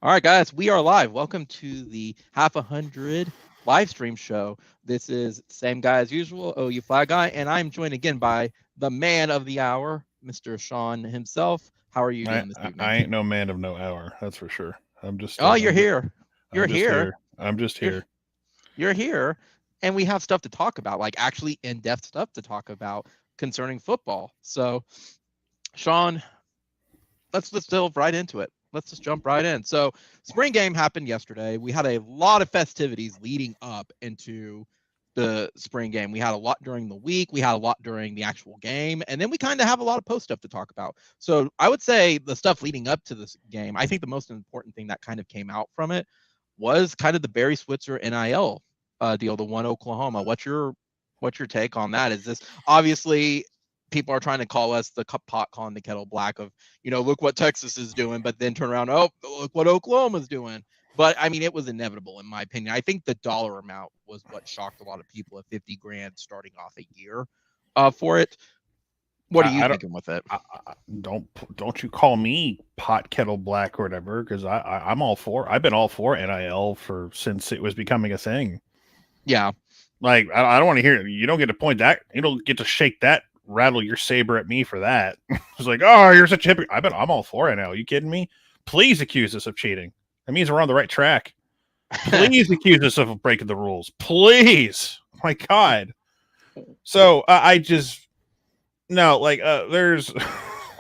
All right, guys, we are live. Welcome to the Half 100 live stream show. This is the same guy as usual, OU Fly Guy, and I'm joined again by the man of the hour, Mr. Sean himself. How are you doing this evening? I ain't no man of no hour, that's for sure. You're here. You're here. I'm just here. You're here, and we have stuff to talk about, like actually in-depth stuff to talk about concerning football. So, Sean, let's delve right into it. Let's just jump right in. So spring game happened yesterday. We had a lot of festivities leading up into the spring game. We had a lot during the week. We had a lot during the actual game. And then we kind of have a lot of post stuff to talk about. So I would say the stuff leading up to this game, I think the most important thing that kind of came out from it was kind of the Barry Switzer NIL deal, the one Oklahoma. What's your take on that? Is this obviously people are trying to call us the pot calling the kettle black of, look what Texas is doing, but then turn around, oh, look what Oklahoma's doing. But I mean, it was inevitable in my opinion. I think the dollar amount was what shocked a lot of people at $50,000 starting off a year for it. What are you thinking with it? Don't you call me pot kettle black or whatever, because I'm all for. I've been all for NIL since it was becoming a thing. Yeah, like I don't want to hear it. You don't get to point that. You don't get to shake that. Rattle your saber at me for that. It's like, oh, you're such a hypocrite. I'm all for it now. Are you kidding me? Please accuse us of cheating. That means we're on the right track. Please accuse us of breaking the rules. Please. Oh my God. So there's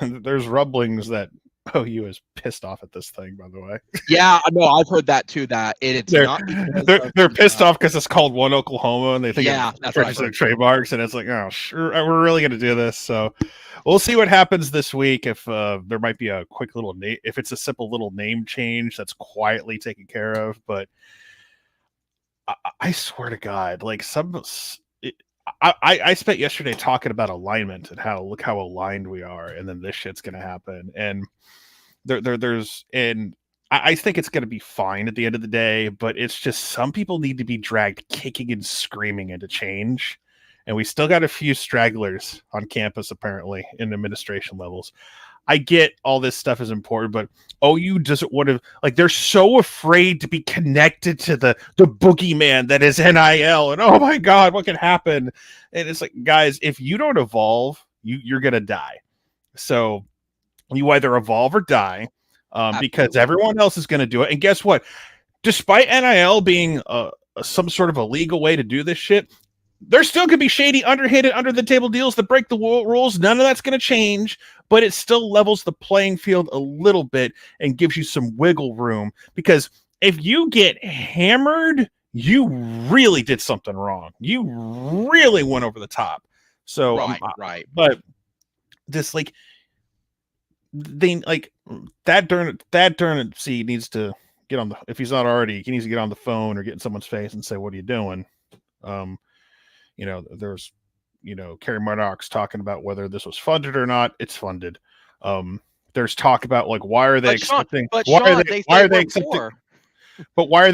there's rumblings that OU is pissed off at this thing, by the way. Yeah, no, I've heard that too. That they're pissed off because it's called One Oklahoma, and they think that's their trademarks, and it's like, oh, sure, we're really going to do this. So we'll see what happens this week. If there might be a quick little if it's a simple little name change that's quietly taken care of. But I swear to God, like I spent yesterday talking about alignment and look how aligned we are, and then this shit's going to happen, and I think it's going to be fine at the end of the day, but it's just some people need to be dragged kicking and screaming into change. And we still got a few stragglers on campus, apparently, in administration levels. I get all this stuff is important, but OU doesn't want to, they're so afraid to be connected to the boogeyman that is NIL. And oh my God, what can happen? And it's like, guys, if you don't evolve, you're going to die. So you either evolve or die, because everyone else is going to do it. And guess what? Despite NIL being some sort of a legal way to do this shit, there still could be shady, underhanded, under the table deals that break the rules. None of that's going to change, but it still levels the playing field a little bit and gives you some wiggle room. Because if you get hammered, you really did something wrong. You really went over the top. So right. But this that C needs to get on if he's not already, he needs to get on the phone or get in someone's face and say, what are you doing? There's Kerry Murdoch's talking about whether this was funded or not. It's funded. There's talk about why are they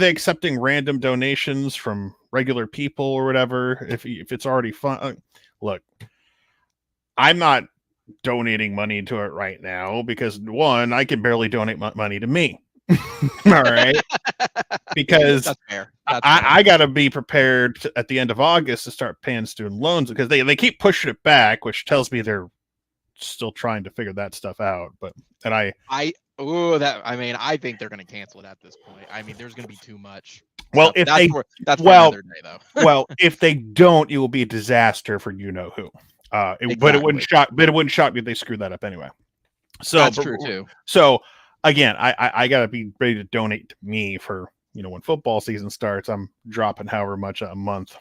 accepting random donations from regular people or whatever if it's already fun. Look, I'm not donating money to it right now because one, I can barely donate money to me. All right, because that's fair. I got to be prepared at the end of August to start paying student loans because they keep pushing it back, which tells me they're still trying to figure that stuff out. But I think they're going to cancel it at this point. I mean, there's going to be too much. Well, that's for another day, though. Well, if they don't, it will be a disaster for you know who. Exactly. But it wouldn't shock me if they screwed that up anyway. So that's true too. So again, I gotta be ready to donate to me for when football season starts. I'm dropping however much a month,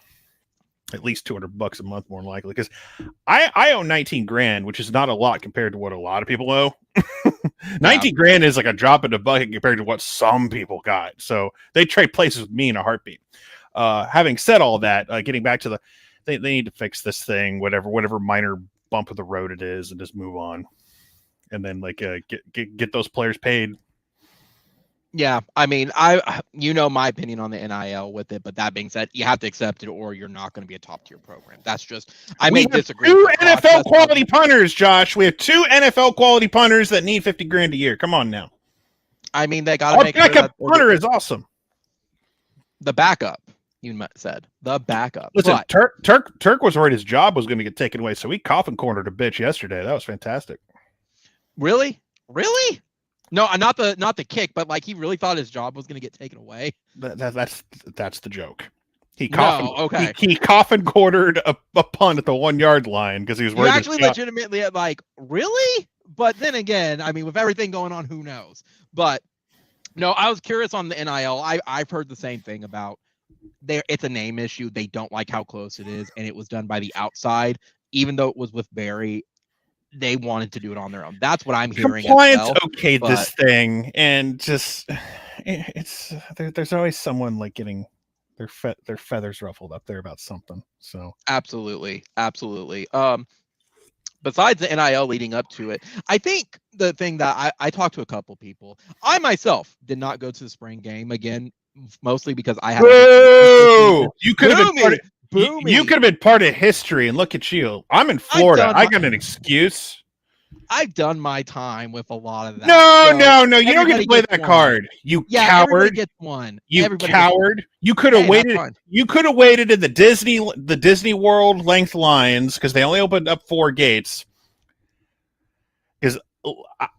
at least $200 a month, more than likely, because I owe $19,000, which is not a lot compared to what a lot of people owe. $19,000 is like a drop in the bucket compared to what some people got. So they trade places with me in a heartbeat. Having said all that, getting back to they need to fix this thing, whatever minor bump of the road it is, and just move on, and then get those players paid. Yeah, I mean, my opinion on the NIL with it, but that being said, you have to accept it, or you're not going to be a top tier program. That's just I may disagree. Two NFL quality punters, Josh. We have two NFL quality punters that need $50,000 a year. Come on now. I mean, they got to make sure backup that punter is awesome. the backup. You said the backup. Listen, but, Turk was worried his job was going to get taken away, so he coffin cornered a bitch yesterday. That was fantastic. Really? No, not the kick, but like he really thought his job was going to get taken away. That's the joke. He coffin cornered a punt at the 1 yard line because he was worried. He actually legitimately like, really? But then again, I mean, with everything going on, who knows? But no, I was curious on the NIL. I've heard the same thing about it's a name issue. They don't like how close it is, and it was done by the outside, even though it was with Barry. They wanted to do it on their own. That's what I'm hearing. Compliance okayed this thing, and just there's always someone like getting their feathers ruffled up there about something. So absolutely. Besides the NIL leading up to it, I think the thing that I talked to a couple people. I myself did not go to the spring game again, mostly because I had. You could have been part of history, and look at you. I'm in Florida. I got an excuse. I've done my time with a lot of that. No. You don't get to play that card. You coward. Everybody gets one. You coward. You could have waited. You could have waited in the Disney World length lines because they only opened up 4 gates. Because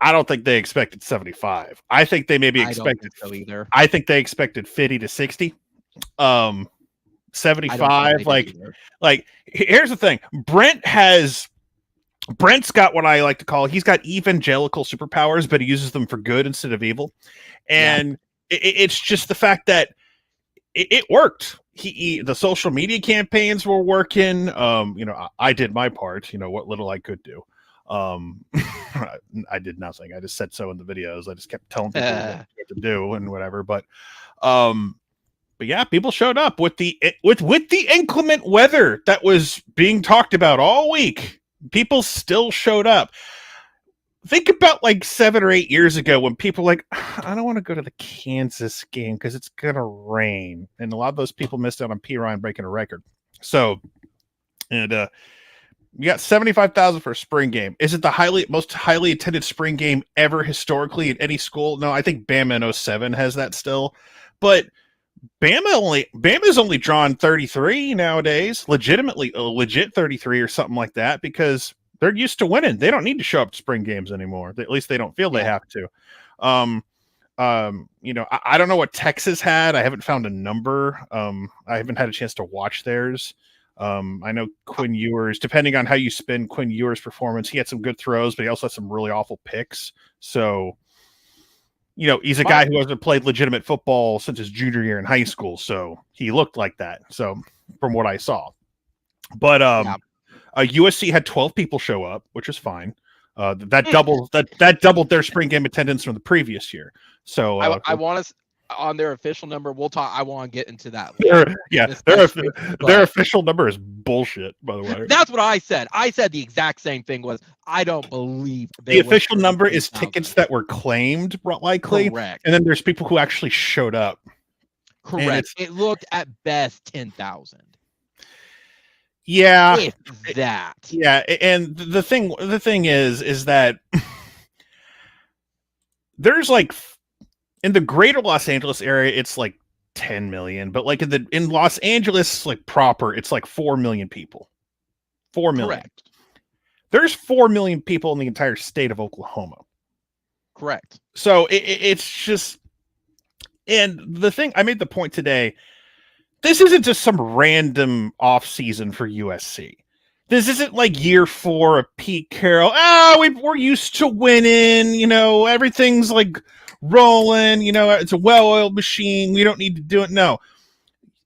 I don't think they expected 75. I think they maybe expected. I don't think so either. I think they expected 50 to 60. 75. Like here's the thing. Brent's got what I like to call, he's got evangelical superpowers, but he uses them for good instead of evil. And it's just the fact that it worked. The social media campaigns were working. I did my part, what little I could do. I did nothing. I just said so in the videos. I just kept telling people what to do and whatever. But yeah, people showed up with the inclement weather that was being talked about all week. People still showed up. Think about like 7 or 8 years ago when people were like, I don't want to go to the Kansas game because it's going to rain. And a lot of those people missed out on P. Ryan breaking a record. So, and you got 75,000 for a spring game. Is it the most highly attended spring game ever historically at any school? No, I think Bama in 07 has that still. But Bama's only drawn 33 nowadays, legit 33 or something like that, because they're used to winning. They don't need to show up to spring games anymore. At least they don't feel they have to. I don't know what Texas had. I haven't found a number. I haven't had a chance to watch theirs. I know Quinn Ewers, depending on how you spin Quinn Ewers' performance, he had some good throws, but he also had some really awful picks. So, he's a guy who hasn't played legitimate football since his junior year in high school. So he looked like that. So from what I saw, but USC had 12 people show up, which is fine. That doubled their spring game attendance from the previous year. So I want to, on their official number, we'll talk. I want to get into that. Their official number is bullshit, by the way. That's what I said. I said the exact same thing. I don't believe the official number is tickets that were claimed, likely. Correct. And then there's people who actually showed up. Correct. It looked at best 10,000. Yeah. If that. Yeah, and the thing is that there's like, in the greater Los Angeles area, it's like 10 million, but like in Los Angeles, like proper, it's like 4 million people. 4 million. Correct. There's 4 million people in the entire state of Oklahoma. Correct. So it's just, and the thing, I made the point today, this isn't just some random off season for USC. This isn't like year 4 of Pete Carroll. We're used to winning, everything's like rolling, it's a well-oiled machine. We don't need to do it. No,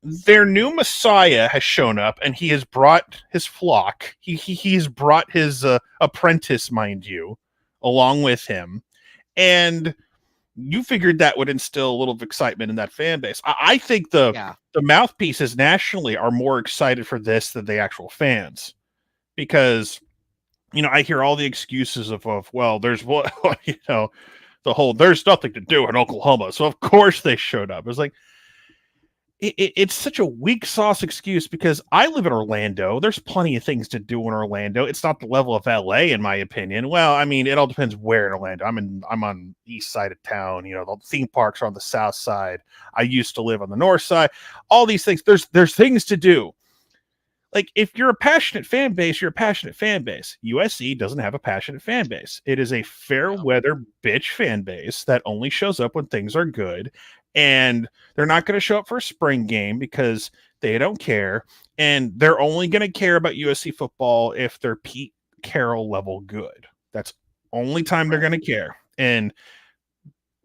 their new Messiah has shown up, and he has brought his flock. He's brought his apprentice, mind you, along with him, and you figured that would instill a little excitement in that fan base. I think the mouthpieces nationally are more excited for this than the actual fans, because I hear all the excuses of well, there's what the whole, there's nothing to do in Oklahoma, so of course they showed up. It's like, it's such a weak sauce excuse because I live in Orlando. There's plenty of things to do in Orlando. It's not the level of LA, in my opinion. Well, I mean, it all depends where in Orlando. I'm on the east side of town. The theme parks are on the south side. I used to live on the north side. All these things. There's things to do. Like, if you're a passionate fan base, you're a passionate fan base. USC doesn't have a passionate fan base. It is a fair weather bitch fan base that only shows up when things are good. And they're not going to show up for a spring game because they don't care. And they're only going to care about USC football if they're Pete Carroll level good. That's only time they're going to care. And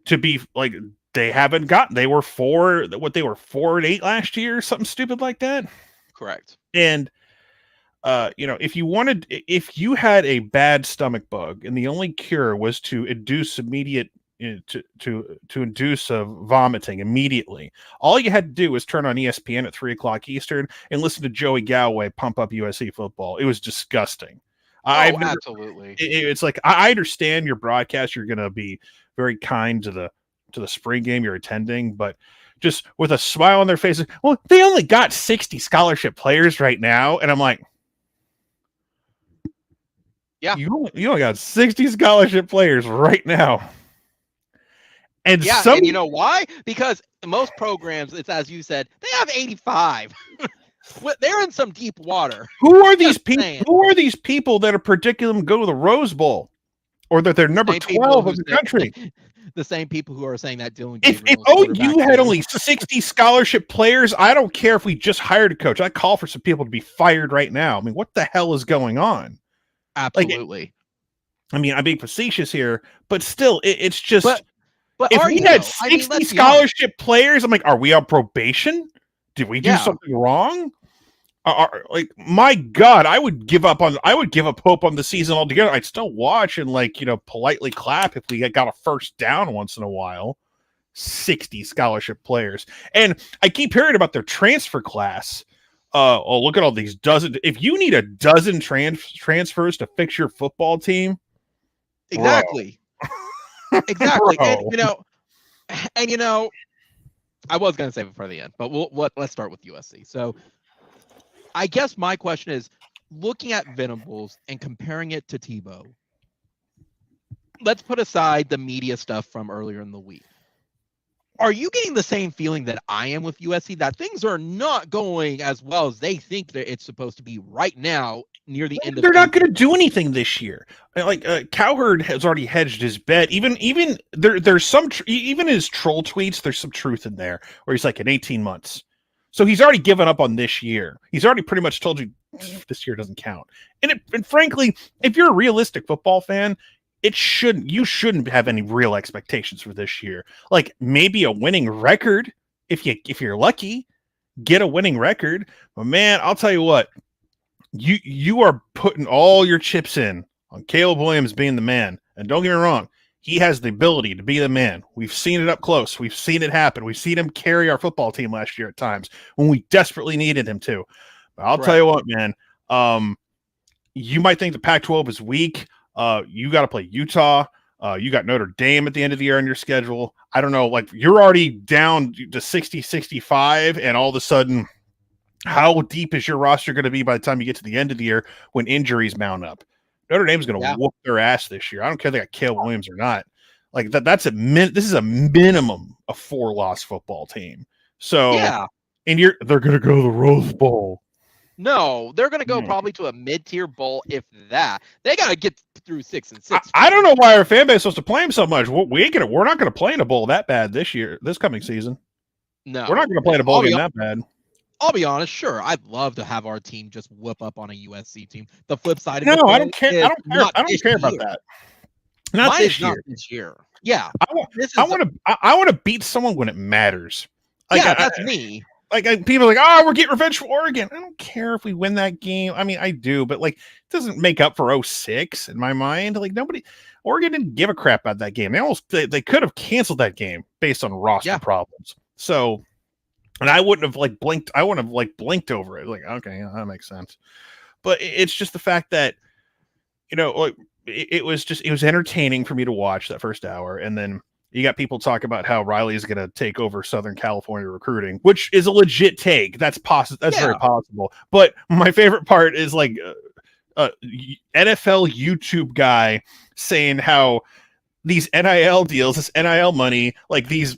to be like, they were 4-8 last year, something stupid like that. Correct. And if you had a bad stomach bug and the only cure was to induce immediate to induce vomiting immediately, all you had to do was turn on ESPN at 3:00 Eastern and listen to Joey Galway pump up USC football. It was disgusting. Absolutely. It's like, I understand your broadcast. You're going to be very kind to the spring game you're attending, but just with a smile on their faces, well, they only got 60 scholarship players right now. And I'm like, yeah, you only got 60 scholarship players right now. And and you know why? Because most programs, it's as you said, they have 85. They're in some deep water. Who are these people? Who are these people that are predicting them go to the Rose Bowl, or that they're number 12 in the country? The same people who are saying that Dylan If OU had only 60 scholarship players, I don't care if we just hired a coach. I call for some people to be fired right now. I mean, what the hell is going on? Absolutely. I'm being facetious here, but still, it's just. But if we had 60 scholarship players, I'm like, are we on probation? Did we do something wrong? My God, I would give up hope on the season altogether. I'd still watch and politely clap if we got a first down once in a while. 60 scholarship players. And I keep hearing about their transfer class. Look at all these dozen. If you need a dozen transfers to fix your football team. Exactly. Exactly. And I was going to save it for the end, but let's start with USC. So I guess my question is, looking at Venables and comparing it to Tebow, let's put aside the media stuff from earlier in the week. Are you getting the same feeling that I am with USC, that things are not going as well as they think that it's supposed to be right now near the end of They're not going to do anything this year. Cowherd has already hedged his bet. Even there's some even his troll tweets, there's some truth in there where he's like, in 18 months. So he's already given up on this year. He's already pretty much told you this year doesn't count. And frankly, if you're a realistic football fan, you shouldn't have any real expectations for this year. Like, maybe a winning record if you're lucky, get a winning record. But man, I'll tell you what, you are putting all your chips in on Caleb Williams being the man. And don't get me wrong, he has the ability to be the man. We've seen it up close. We've seen it happen. We've seen him carry our football team last year at times when we desperately needed him to. But I'll tell you what, man, you might think the Pac-12 is weak. You got to play Utah. You got Notre Dame at the end of the year on your schedule. I don't know, you're already down to 60, 65, and all of a sudden, how deep is your roster going to be by the time you get to the end of the year when injuries mount up? Notre Dame's going to whoop their ass this year. I don't care if they got Caleb Williams or not. This is a minimum of 4-loss football team. So, and they're going to go to the Rose Bowl. No, they're going to go probably to a mid-tier bowl, if that. They got to get through 6 and 6. I don't know why our fan base is supposed to play him so much. We're not going to play in a bowl that bad this coming season. No, we're not going to play in a bowl game that bad. I'll be honest. Sure, I'd love to have our team just whip up on a USC team. The flip side of it, I don't care. I don't care about that. Not this year. Not this year. Yeah, I want to beat someone when it matters. That's me. People are like, we're getting revenge for Oregon. I don't care if we win that game. I mean, I do, but it doesn't make up for 06 in my mind. Oregon didn't give a crap about that game. They could have canceled that game based on roster problems. So, and I wouldn't have blinked. I wouldn't have blinked over it. Okay, that makes sense. But it's just the fact that, it was entertaining for me to watch that first hour. And then You got people talking about how Riley is going to take over Southern California recruiting, which is a legit take. That's possible. That's very possible. But my favorite part is like NFL YouTube guy saying how these NIL deals, this NIL money, like these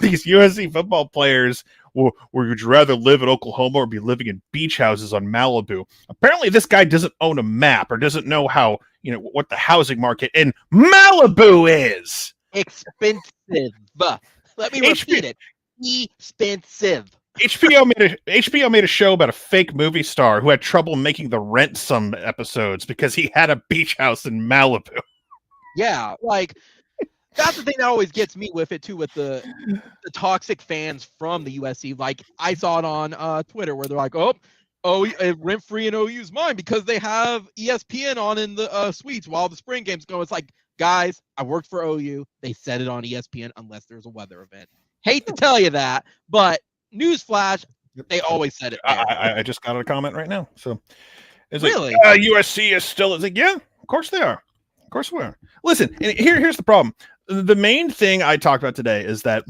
these USC football players, would you rather live in Oklahoma or be living in beach houses on Malibu? Apparently, this guy doesn't own a map or doesn't know how, what the housing market in Malibu is. Expensive. Let me repeat it. Expensive. HBO made a show about a fake movie star who had trouble making the Rent some episodes because he had a beach house in Malibu. Yeah, like that's the thing that always gets me with it too, with the toxic fans from the USC. Like I saw it on Twitter where they're like, "Oh, rent free in OU's mine because they have ESPN on in the suites while the spring games go." It's like, guys, I worked for OU. They said it on ESPN unless there's a weather event. Hate to tell you that, but newsflash, they always said it there. I just got a comment right now. So it's really? Like, USC is still. It's like, yeah, of course they are. Of course we are. Listen, and here's the problem. The main thing I talked about today is that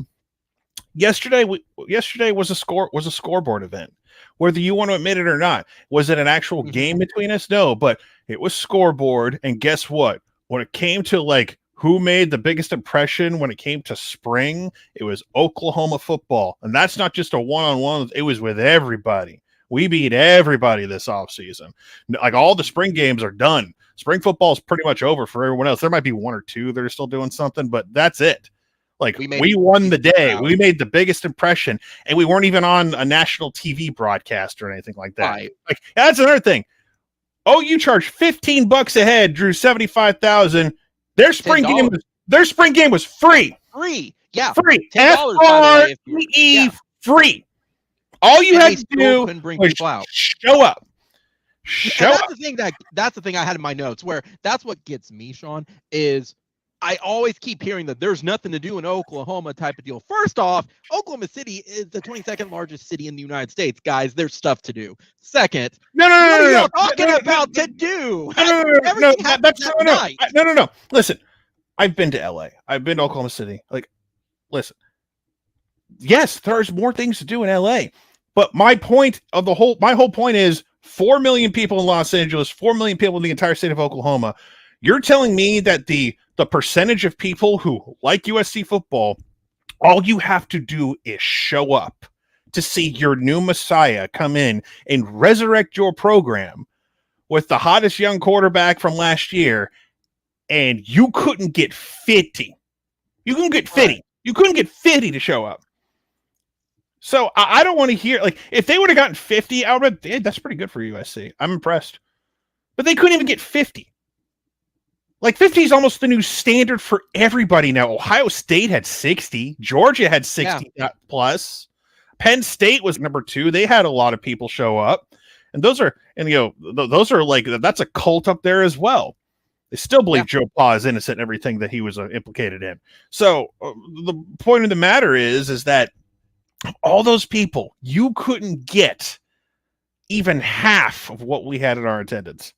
yesterday was a scoreboard event. Whether you want to admit it or not, was it an actual game between us? No, but it was scoreboard. And guess what? When it came to like who made the biggest impression when it came to spring, it was Oklahoma football. And that's not just a one-on-one. It was with everybody. We beat everybody this offseason. Like all the spring games are done. Spring football is pretty much over for everyone else. There might be one or two that are still doing something, but that's it. Like we won the day. We made the biggest impression, and we weren't even on a national TV broadcast or anything like that. Right. Like that's another thing. Oh, you charge $15 a head, drew 75,000. Their spring game was free. Free. Yeah. Free. FREE. Free. All you had to do was show up. That's the thing I had in my notes where that's what gets me, Sean, is I always keep hearing that there's nothing to do in Oklahoma type of deal. First off, Oklahoma City is the 22nd largest city in the United States. Guys, there's stuff to do. Second, no. Talking about to do. No. Listen, I've been to LA. I've been to Oklahoma City. Like, listen. Yes, there's more things to do in LA. But my whole point is 4 million people in Los Angeles, 4 million people in the entire state of Oklahoma. You're telling me that the percentage of people who like USC football, all you have to do is show up to see your new messiah come in and resurrect your program with the hottest young quarterback from last year, and you couldn't get 50. You couldn't get 50. You couldn't get 50 to show up. So I don't want to hear, like, if they would have gotten 50, I would have, that's pretty good for USC. I'm impressed. But they couldn't even get 50. Like, 50 is almost the new standard for everybody now. Ohio State had 60. Georgia had 60 plus. Penn State was number 2. They had a lot of people show up. And those are like, that's a cult up there as well. They still believe Joe Pa is innocent in everything that he was implicated in. So the point of the matter is that all those people, you couldn't get even half of what we had in our attendance.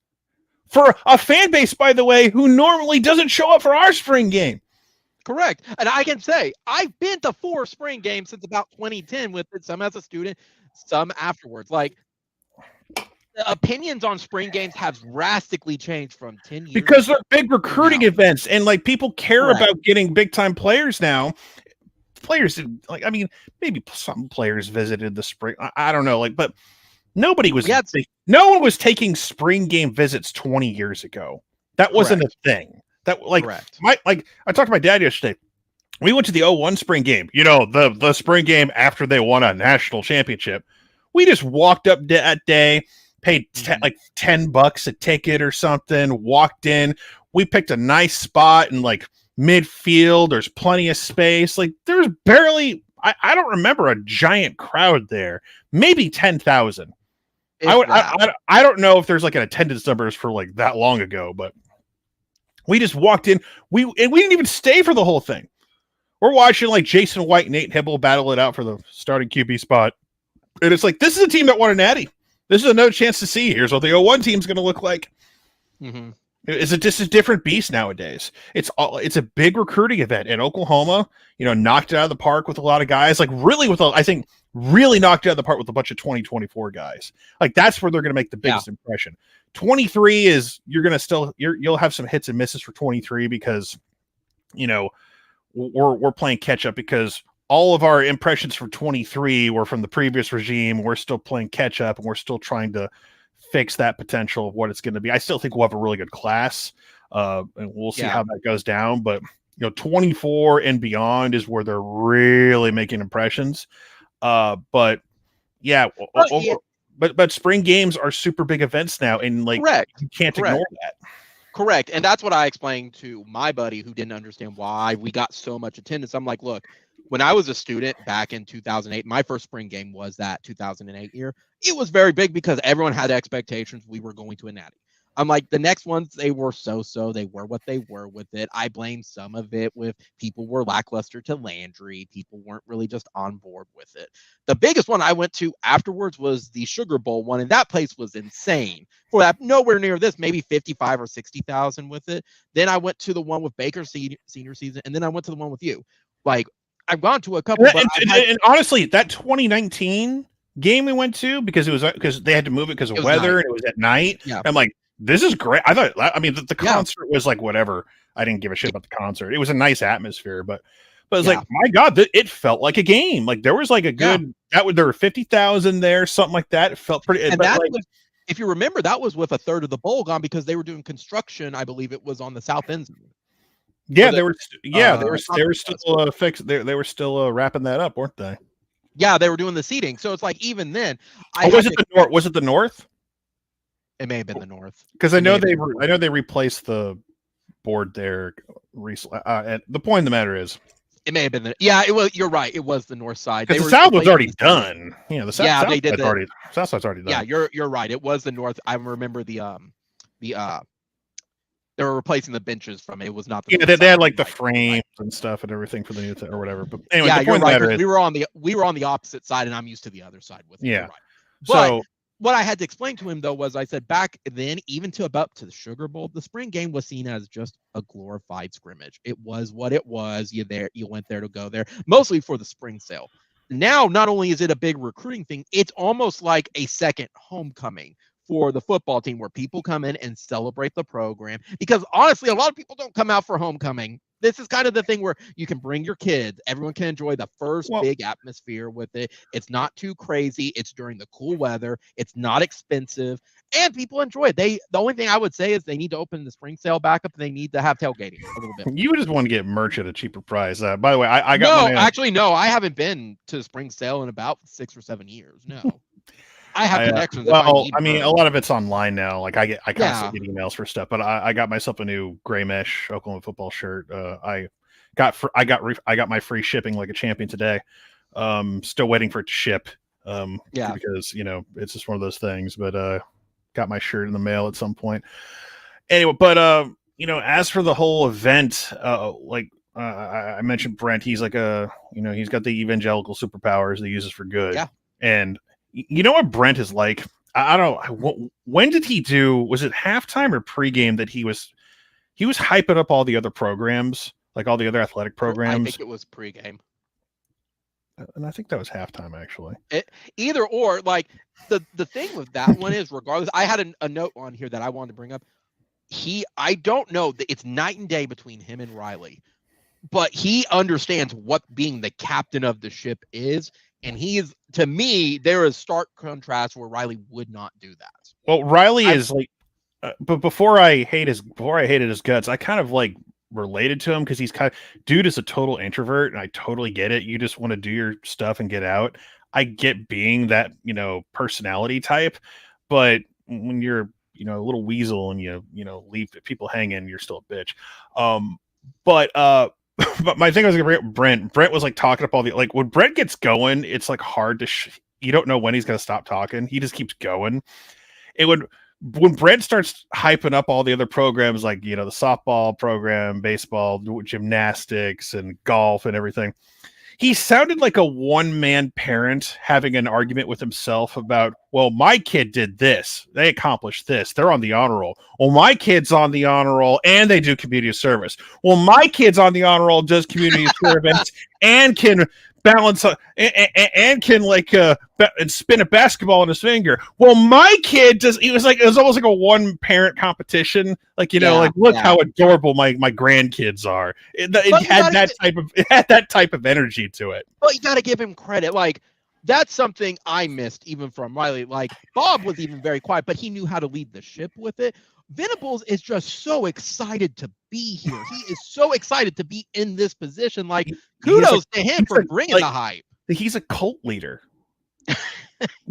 For a fan base, by the way, who normally doesn't show up for our spring game. Correct. And I can say, I've been to 4 spring games since about 2010 with it, some as a student, some afterwards. Like, opinions on spring games have drastically changed from 10 years because they're big recruiting events, and like people care about getting big time players now. Players, like, I mean, maybe some players visited the spring. I don't know, like, but nobody was. No one was taking spring game visits 20 years ago. That wasn't a thing. That I talked to my dad yesterday. We went to the 01 spring game. You know, the spring game after they won a national championship. We just walked up that day, paid like $10 a ticket or something. Walked in. We picked a nice spot and like midfield. There's plenty of space. Like there's barely. I don't remember a giant crowd there. Maybe 10,000. I don't know if there's like an attendance numbers for like that long ago, but we just walked in. We didn't even stay for the whole thing. We're watching like Jason White and Nate Hibble battle it out for the starting QB spot. And it's like, this is a team that won a natty. This is another chance to see. Here's what the 01 team's going to look like. Mm-hmm. It's just a different beast nowadays. It's a big recruiting event in Oklahoma. Knocked it out of the park with a lot of guys. Like really I think really knocked it out of the park with a bunch of 2024 guys. Like that's where they're going to make the biggest impression. 23 is you'll have some hits and misses for 23 because we're playing catch up because all of our impressions from 23 were from the previous regime. We're still playing catch up and we're still trying to fix that potential of what it's going to be. I still think we'll have a really good class, and we'll see how that goes down. But 24 and beyond is where they're really making impressions. But spring games are super big events now, and like you can't ignore that. Correct, and that's what I explained to my buddy who didn't understand why we got so much attendance. I'm like, look. When I was a student back in 2008, my first spring game was that 2008 year. It was very big because everyone had expectations we were going to a natty. I'm like, the next ones, they were so-so. They were what they were with it. I blame some of it with people were lackluster to Landry. People weren't really just on board with it. The biggest one I went to afterwards was the Sugar Bowl one, and that place was insane. For that, nowhere near this, maybe 55 or 60,000 with it. Then I went to the one with Baker's senior season, and then I went to the one with you. Like, I've gone to a couple, and honestly, that 2019 game we went to because they had to move it because of weather and it was at night. Yeah. I'm like, this is great. I thought, the concert was like whatever. I didn't give a shit about the concert. It was a nice atmosphere, but it's like, my God, it felt like a game. Like there was like a good there were 50,000 there, something like that. It felt pretty. And that was, if you remember, that was with a third of the bowl gone because they were doing construction. I believe it was on the south end. Yeah, they were still fixed. They were still wrapping that up, weren't they? Yeah, they were doing the seating. So it's like even then, was it the north? It may have been the north because I know they replaced the board there recently. And the point of the matter is, it may have been it was. You're right. It was the north side. The south was already done. The south. They did south side's already done. Yeah, you're right. It was the north. I remember they were replacing the benches from it. It was not the they had like the frames and stuff and everything for the new or whatever. But anyway, the point you're right. We were on the opposite side, and I'm used to the other side with it. Yeah. Right. But what I had to explain to him though was I said back then, even to the Sugar Bowl, the spring game was seen as just a glorified scrimmage. It was what it was. You went there to go there, mostly for the spring sale. Now, not only is it a big recruiting thing, it's almost like a second homecoming for the football team where people come in and celebrate the program. Because honestly, a lot of people don't come out for homecoming. This is kind of the thing where you can bring your kids. Everyone can enjoy the first big atmosphere with it. It's not too crazy. It's during the cool weather. It's not expensive. And people enjoy it. The only thing I would say is they need to open the spring sale back up. And they need to have tailgating a little bit. You just want to get merch at a cheaper price. By the way, I got no. I haven't been to spring sale in about 6 or 7 years. No. I have connections. Well, a lot of it's online now. Like I constantly get emails for stuff, but I got myself a new gray mesh Oklahoma football shirt. I got my free shipping like a champion today. Still waiting for it to ship. Because it's just one of those things. But got my shirt in the mail at some point. Anyway, but as for the whole event, I mentioned Brent. He's like he's got the evangelical superpowers that he uses for good. Yeah, and. You know what Brent is like? I don't know. When did he do? Was it halftime or pregame that he was hyping up all the other programs, like all the other athletic programs? I think it was pregame, and I think that was halftime actually. Either or, like the thing with that one is, regardless, I had a note on here that I wanted to bring up. I don't know that it's night and day between him and Riley, but he understands what being the captain of the ship is. And to me, there is stark contrast where Riley would not do that. Well, Riley is like, but before I hated his guts, I kind of like related to him because he's dude is a total introvert, and I totally get it. You just want to do your stuff and get out. I get being that personality type, but when you're a little weasel and you leave people hanging, you're still a bitch. But my thing was going to bring up Brent. Brent was like talking up all when Brent gets going, it's like hard to, you don't know when he's going to stop talking. He just keeps going. When Brent starts hyping up all the other programs, like, the softball program, baseball, gymnastics and golf and everything, he sounded like a one-man parent having an argument with himself about, well, my kid did this. They accomplished this. They're on the honor roll. Well, my kid's on the honor roll and they do community service. Well, my kid's on the honor roll, does community service and can balance and can and spin a basketball in his finger. Well, my kid does. It was almost like a one parent competition. Look how adorable my grandkids are. It had that type of energy to it. But you got to give him credit. Like, that's something I missed even from Riley. Like, Bob was even very quiet, but he knew how to lead the ship with it. Venables is just so excited to be here. He is so excited to be in this position. Like, kudos to him for bringing the hype. He's a cult leader.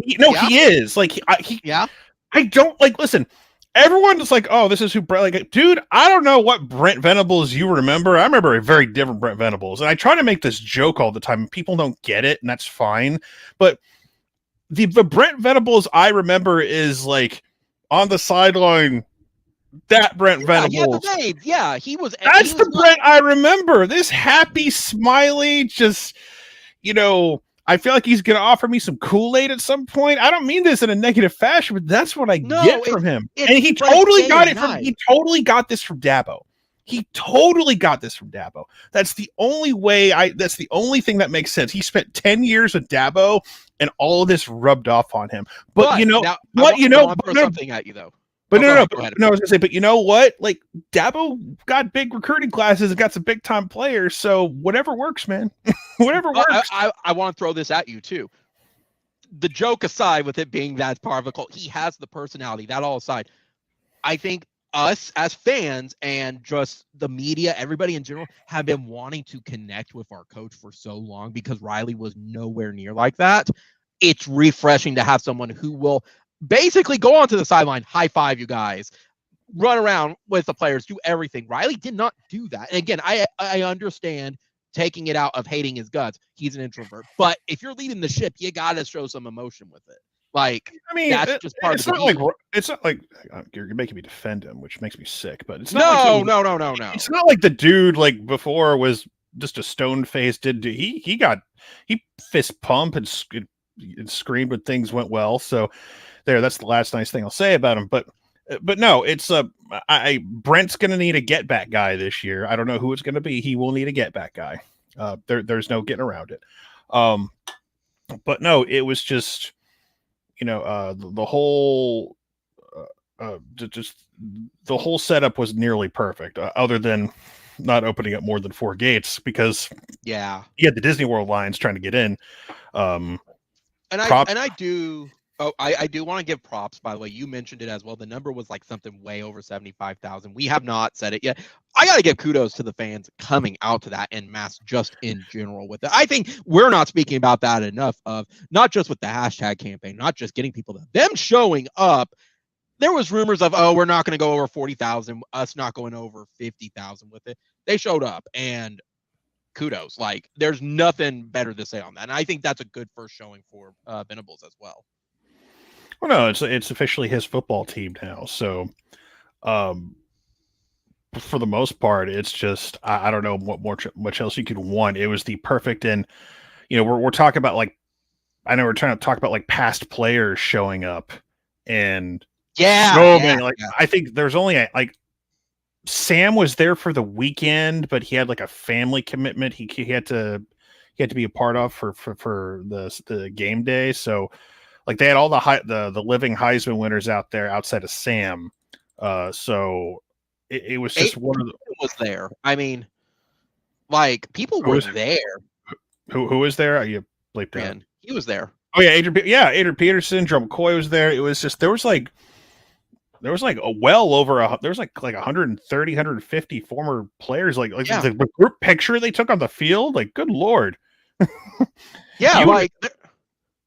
He is. I don't listen. Everyone's like, oh, this is who Brent. Like, dude, I don't know what Brent Venables you remember. I remember a very different Brent Venables, and I try to make this joke all the time, and people don't get it, and that's fine. But the Brent Venables I remember is like on the sideline. That Brent Venables. He was. That's the Brent I remember. This happy, smiley, just, I feel like he's going to offer me some Kool-Aid at some point. I don't mean this in a negative fashion, but that's what I get from him. And he totally got it from. He totally got this from Dabo. That's the only way. That's the only thing that makes sense. He spent 10 years with Dabo, and all of this rubbed off on him. But you know what? Throw something at you though. But no, I was gonna say, but you know what? Like, Dabo got big recruiting classes and got some big time players, so whatever works, man. Whatever works. I want to throw this at you too. The joke aside, with it being that part of a cult, he has the personality. That all aside, I think us as fans and just the media, everybody in general, have been wanting to connect with our coach for so long because Riley was nowhere near like that. It's refreshing to have someone who will basically go onto the sideline, high five you guys, run around with the players, do everything. Riley did not do that. And again, I understand taking it out of hating his guts. He's an introvert. But if you're leading the ship, you got to show some emotion with it. Like, I mean, that's just part of the it's not like you're making me defend him, which makes me sick. But it's not no. It's not like the dude like before was just a stone faced. He fist pump and screamed when things went well. So that's the last nice thing I'll say about him. But no, it's Brent's going to need a get back guy this year. I don't know who it's going to be. He will need a get back guy. There's no getting around it. But no, it was just, the whole the whole setup was nearly perfect, other than not opening up more than 4 gates because you had the Disney World lines trying to get in. I do want to give props, by the way. You mentioned it as well. The number was like something way over 75,000. We have not said it yet. I got to give kudos to the fans coming out to that en masse just in general with it. I think we're not speaking about that enough, of not just with the hashtag campaign, not just getting people to them showing up. There was rumors of, we're not going to go over 40,000, us not going over 50,000 with it. They showed up, and kudos. Like, there's nothing better to say on that. And I think that's a good first showing for Venables as well. Well, no, it's officially his football team now. So, for the most part, it's just I don't know much else you could want. It was the perfect, and we're talking about I know we're trying to talk about past players showing up, and I think there's only Sam was there for the weekend, but he had a family commitment he had to be a part of for the game day. So. They had all the living Heisman winners out there outside of Sam. So it was just one of the was there. I mean, people were there. Who was there? You bleeped out. He was there. Oh yeah, Adrian Peterson, Joe McCoy was there. It was just there was well over there was 130, 150 former players. The group picture they took on the field. Good Lord.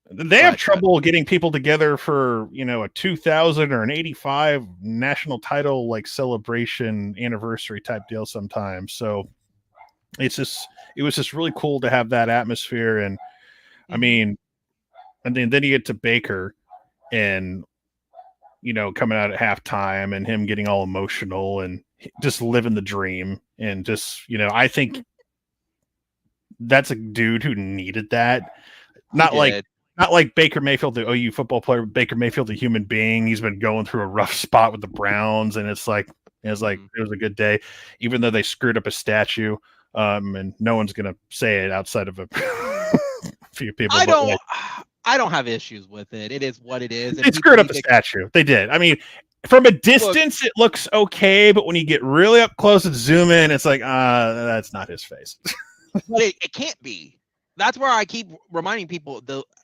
They have trouble getting people together for, a 2000 or an 85 national title, celebration anniversary type deal sometimes. So it was just really cool to have that atmosphere. And I mean, and then you get to Baker and, coming out at halftime and him getting all emotional and just living the dream. And just, I think that's a dude who needed that. He Not did. like Baker Mayfield, the OU football player. Baker Mayfield, a human being. He's been going through a rough spot with the Browns, and it was a good day, even though they screwed up a statue. And no one's gonna say it outside of a few people. I don't have issues with it. It is what it is. They screwed up the statue. They did. I mean, from a distance, it looks okay, but when you get really up close and zoom in, it's like, that's not his face. But it can't be. That's where I keep reminding people,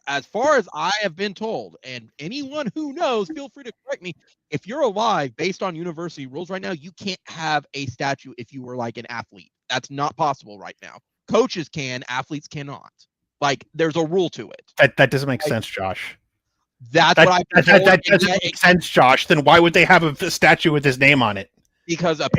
as far as I have been told, and anyone who knows, feel free to correct me. If you're alive, based on university rules right now, you can't have a statue if you were like an athlete. That's not possible right now. Coaches can, athletes cannot. Like, there's a rule to it. That doesn't make sense, Josh. That doesn't make sense, Josh. Then why would they have a statue with his name on it? Because a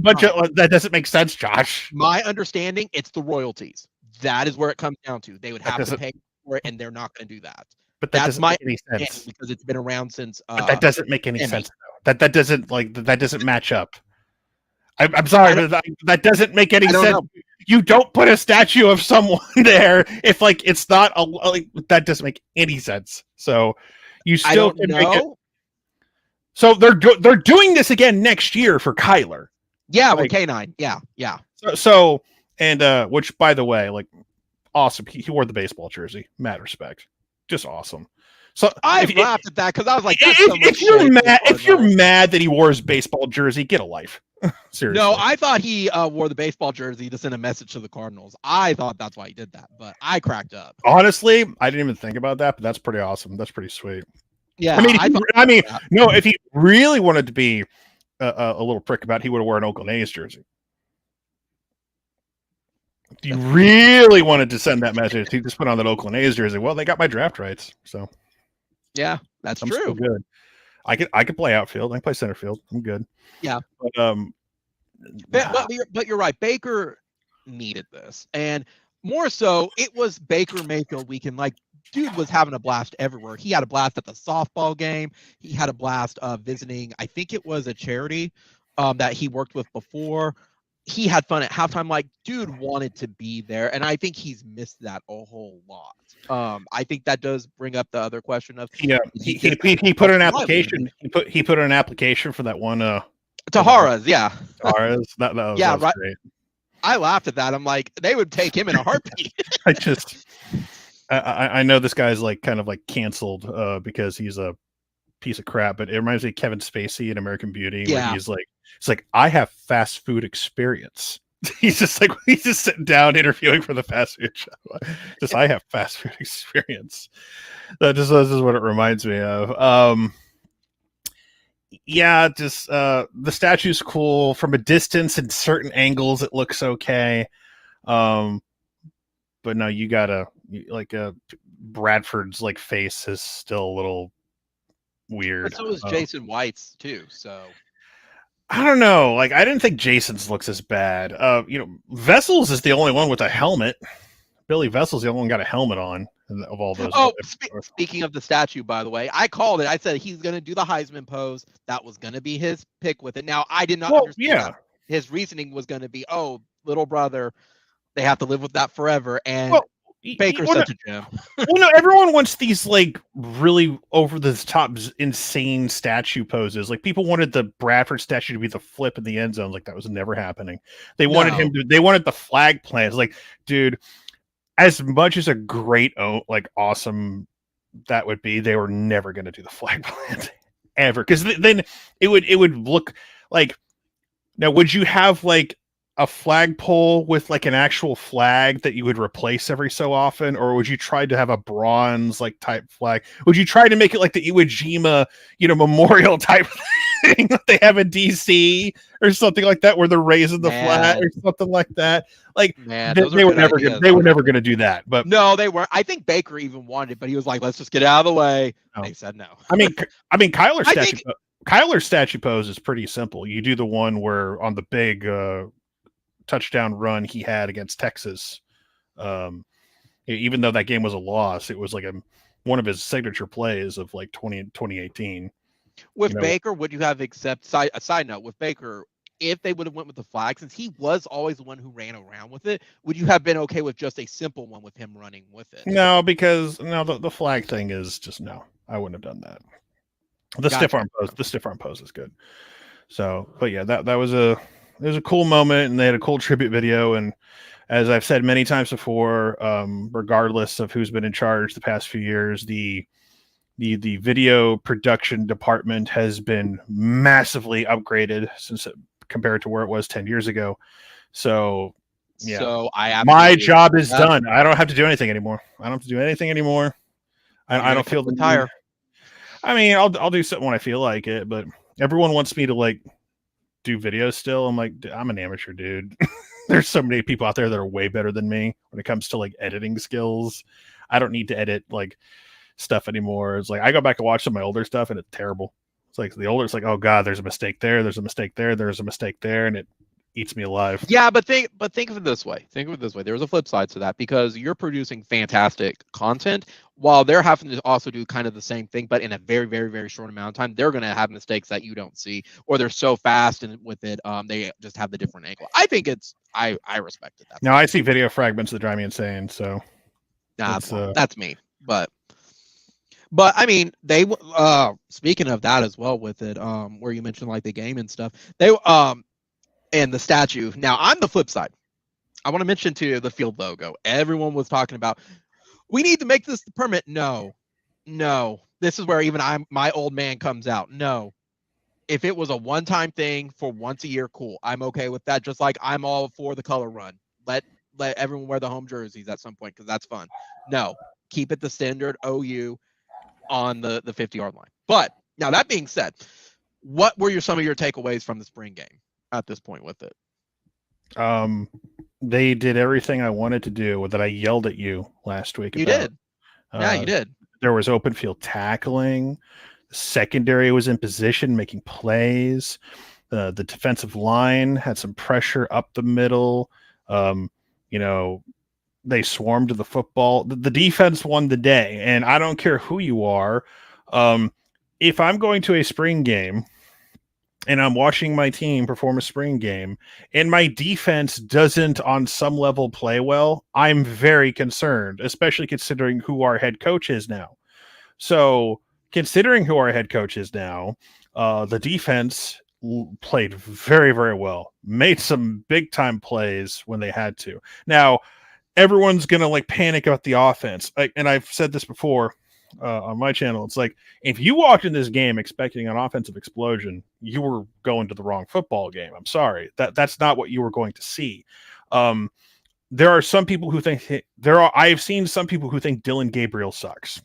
bunch of that doesn't make sense, Josh. My understanding, it's the royalties. That is where it comes down to. They would have to pay for it, and they're not going to do that. But that's doesn't make any sense because it's been around since. But that doesn't make any sense. Though. That doesn't match up. I'm sorry, but that doesn't make any sense. You don't put a statue of someone there if it's not that doesn't make any sense. So you still can make it. So they're doing this again next year for Kyler. Yeah, with K9. Yeah. So which, by the way, awesome. He wore the baseball jersey. Mad respect. Just awesome. So I laughed at that because I was like, if you're mad that he wore his baseball jersey, get a life. Seriously. No, I thought he wore the baseball jersey to send a message to the Cardinals. I thought that's why he did that, but I cracked up. Honestly, I didn't even think about that, but that's pretty awesome. That's pretty sweet. Yeah, if he really wanted to be a little prick about it, he would have worn an Oakland A's jersey. If you really wanted to send that message, he just put on that Oakland A's jersey. Well, they got my draft rights, so yeah, that's I'm true. Still good. I could play outfield. I can play center field. I'm good. Yeah, but you're right. Baker needed this, and more so, it was Baker Mayfield weekend. Dude was having a blast everywhere. He had a blast at the softball game. He had a blast visiting. I think it was a charity that he worked with before. He had fun at halftime. Dude wanted to be there, and I think he's missed that a whole lot. I think that does bring up the other question of he put an application. He put an application for that one. Tahara's, yeah. Tahara's. That was great. I laughed at that. I'm like, they would take him in a heartbeat. I know this guy's kind of canceled because he's a piece of crap, but it reminds me of Kevin Spacey in American Beauty. Yeah. Where it's I have fast food experience. He's just sitting down interviewing for the fast food show. I have fast food experience. This is what it reminds me of. The statue's cool from a distance. In certain angles, it looks okay. But no, you gotta Bradford's face is still a little weird. But so is Jason White's too. So I don't know. I didn't think Jason's looks as bad. Vessels is the only one with a helmet. Billy Vessel's the only one got a helmet on of all those. Oh, speaking of the statue, by the way, I called it. I said he's going to do the Heisman pose. That was going to be his pick with it. Now, I did not understand that. His reasoning was going to be, little brother, they have to live with that forever. And Baker's such a gem. Everyone wants these really over the top insane statue poses. People wanted the Bradford statue to be the flip in the end zone. That was never happening. They wanted they wanted the flag plants. Dude, as much as a great awesome that would be, they were never going to do the flag plant ever, because then it would look like. Now, would you have a flagpole with an actual flag that you would replace every so often, or would you try to have a bronze type flag? Would you try to make it like the Iwo Jima memorial type thing that they have in DC or something like that, where they're raising the flag or something like that? They were never going to do that. But no, they weren't. I think Baker even wanted it, but he was like, let's just get out of the way. No. They said no. I mean Kyler's statue pose is pretty simple. You do the one where on the big touchdown run he had against Texas, even though that game was a loss, it was one of his signature plays of 2018. With Baker, would you have a side note with Baker, if they would have went with the flag, since he was always the one who ran around with it, would you have been okay with just a simple one with him running with it? No, because the flag thing is just no. I wouldn't have done that. The stiff arm pose is good. So, but yeah, that was a cool moment, and they had a cool tribute video. And as I've said many times before, regardless of who's been in charge the past few years, the video production department has been massively upgraded since compared to where it was 10 years ago. So yeah, so my job is done. I don't have to do anything anymore. I don't have to do anything anymore. I don't feel the tire. I mean, I'll do something when I feel like it, but everyone wants me to like do videos still. I'm like, I'm an amateur, dude. There's so many people out there that are way better than me when it comes to like editing skills. I don't need to edit like stuff anymore. It's like I go back and watch some of my older stuff and it's terrible. It's like the older, it's like, oh god, there's a mistake there, there's a mistake there, there's a mistake there, and it eats me alive. Yeah, but think of it this way. There's a flip side to that, because you're producing fantastic content while they're having to also do kind of the same thing, but in a very, very, very short amount of time. They're going to have mistakes that you don't see, or they're so fast and with it, they just have the different angle. I think I respected that. Now I see video fragments that drive me insane. So that's me. But I mean, they speaking of that as well with it, where you mentioned like the game and stuff, they and the statue. Now, on the flip side, I want to mention to the field logo. Everyone was talking about, we need to make this the permit. No. This is where even my old man comes out. No. If it was a one-time thing for once a year, cool. I'm okay with that. Just like I'm all for the color run. Let everyone wear the home jerseys at some point, because that's fun. No. Keep it the standard OU on the 50-yard line. But now that being said, what were some of your takeaways from the spring game at this point with it? They did everything I wanted to do that I yelled at you last week. You did. Yeah, you did. There was open field tackling. The secondary was in position, making plays. The defensive line had some pressure up the middle. They swarmed to the football. The defense won the day, and I don't care who you are. If I'm going to a spring game and I'm watching my team perform a spring game and my defense doesn't on some level play well, I'm very concerned, especially considering who our head coach is now. So considering who our head coach is now, the defense played very, very well, made some big time plays when they had to. Now, everyone's going to like panic about the offense. And I've said this before on my channel. It's like, if you walked in this game expecting an offensive explosion, you were going to the wrong football game. I'm sorry. That's not what you were going to see. There are some people who think I have seen some people who think Dylan Gabriel sucks.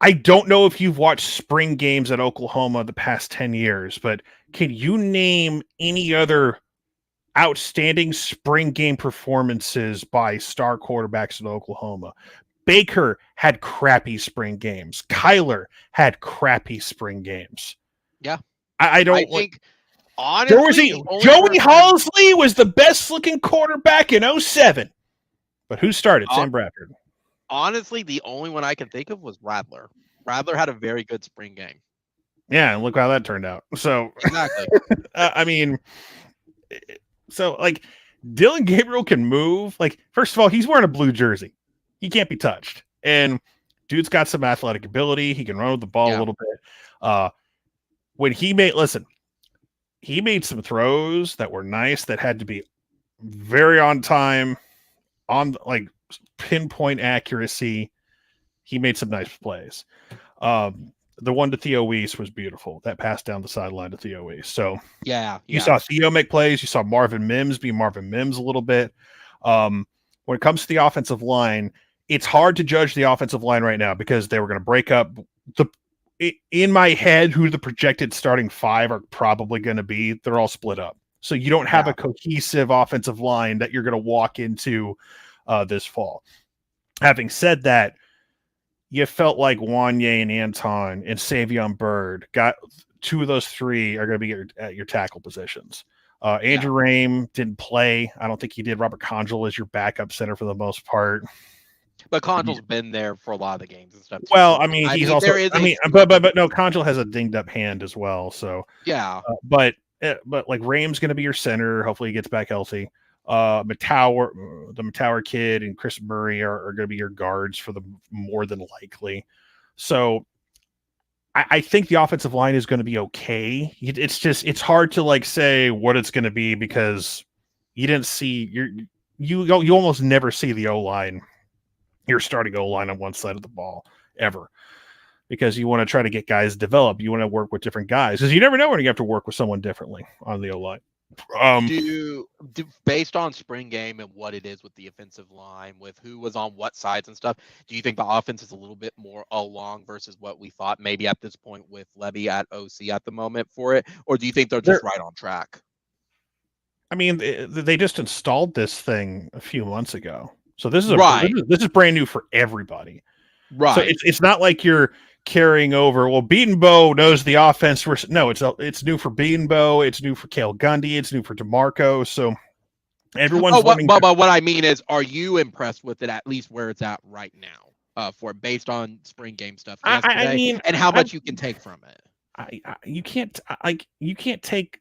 I don't know if you've watched spring games at Oklahoma the past 10 years, but can you name any other outstanding spring game performances by star quarterbacks at Oklahoma? Baker had crappy spring games. Kyler had crappy spring games. Yeah. I think honestly, Joey Halsley was the best looking quarterback in 2007. But who started? Sam Bradford. Honestly, the only one I can think of was Radler. Radler had a very good spring game. Yeah, and look how that turned out. So exactly. I mean, so like Dylan Gabriel can move. Like, first of all, he's wearing a blue jersey. He can't be touched. And dude's got some athletic ability. He can run with the ball a little bit. When he made some throws that were nice, that had to be very on time, on like pinpoint accuracy. He made some nice plays. The one to Theo Weiss was beautiful. That pass down the sideline to Theo Weiss. So you saw Theo make plays. You saw Marvin Mims be Marvin Mims a little bit. When it comes to the offensive line, it's hard to judge the offensive line right now because they were going to break up. In my head, who the projected starting five are probably going to be, they're all split up. So you don't have a cohesive offensive line that you're going to walk into this fall. Having said that, you felt like Wanye and Anton and Savion Byrd got two of those three are going to be at your tackle positions. Andrew Rame didn't play. I don't think he did. Robert Conjal is your backup center for the most part. But Conjal's been there for a lot of the games and stuff. Well, I mean, he's also. But no, Conjal has a dinged up hand as well. So yeah. But but like Rame's going to be your center. Hopefully he gets back healthy. The Mattower kid and Chris Murray are going to be your guards for the more than likely. So I think the offensive line is going to be okay. It's hard to like say what it's going to be because you didn't see you almost never see the O-line, your starting O-line on one side of the ball ever, because you want to try to get guys developed. You want to work with different guys because you never know when you have to work with someone differently on the O-line. Based on spring game and what it is with the offensive line, with who was on what sides and stuff, do you think the offense is a little bit more along versus what we thought maybe at this point with Levy at OC at the moment for it? Or do you think they're just right on track? I mean, they just installed this thing a few months ago. So this is this is brand new for everybody. Right. So it's not like you're carrying over. Well, Beatonbow knows the offense. No, it's new for Beatonbow. It's new for Cale Gundy. It's new for DeMarco. So everyone's but what I mean is, are you impressed with it at least where it's at right now? For based on spring game stuff yesterday, I mean, and how much you can take from it. You can't take.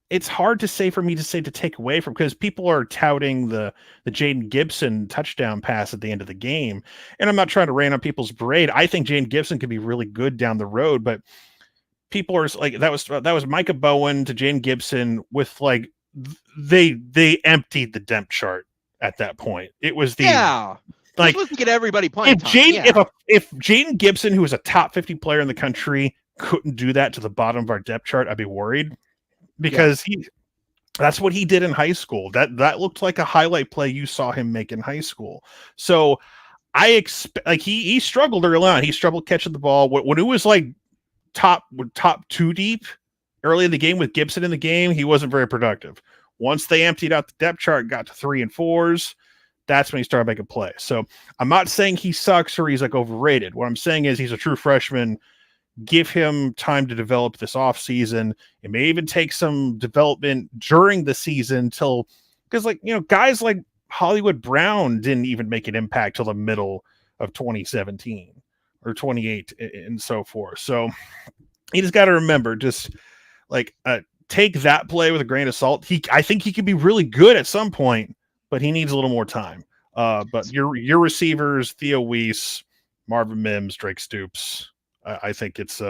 It's hard to say for me to say to take away from, because people are touting the Jaden Gibson touchdown pass at the end of the game. And I'm not trying to rain on people's parade. I think Jaden Gibson could be really good down the road, but people are like, that was Micah Bowen to Jaden Gibson with like, they emptied the depth chart at that point. It was like to get everybody playing. If Jaden Gibson, who was a top 50 player in the country, couldn't do that to the bottom of our depth chart, I'd be worried. Because that's what he did in high school. That looked like a highlight play you saw him make in high school. So I expect, like, he struggled early on. He struggled catching the ball when it was like top two deep early in the game with Gibson in the game. He wasn't very productive. Once they emptied out the depth chart, got to 3 and 4s, that's when he started making plays. So I'm not saying he sucks or he's like overrated. What I'm saying is he's a true freshman. Give him time to develop this off season. It may even take some development during the season because guys like Hollywood Brown didn't even make an impact till the middle of 2017 or 28 and so forth. So you just got to remember, just like take that play with a grain of salt. I think he could be really good at some point, but he needs a little more time. But your receivers, Theo Weiss, Marvin Mims, Drake Stoops. I think it's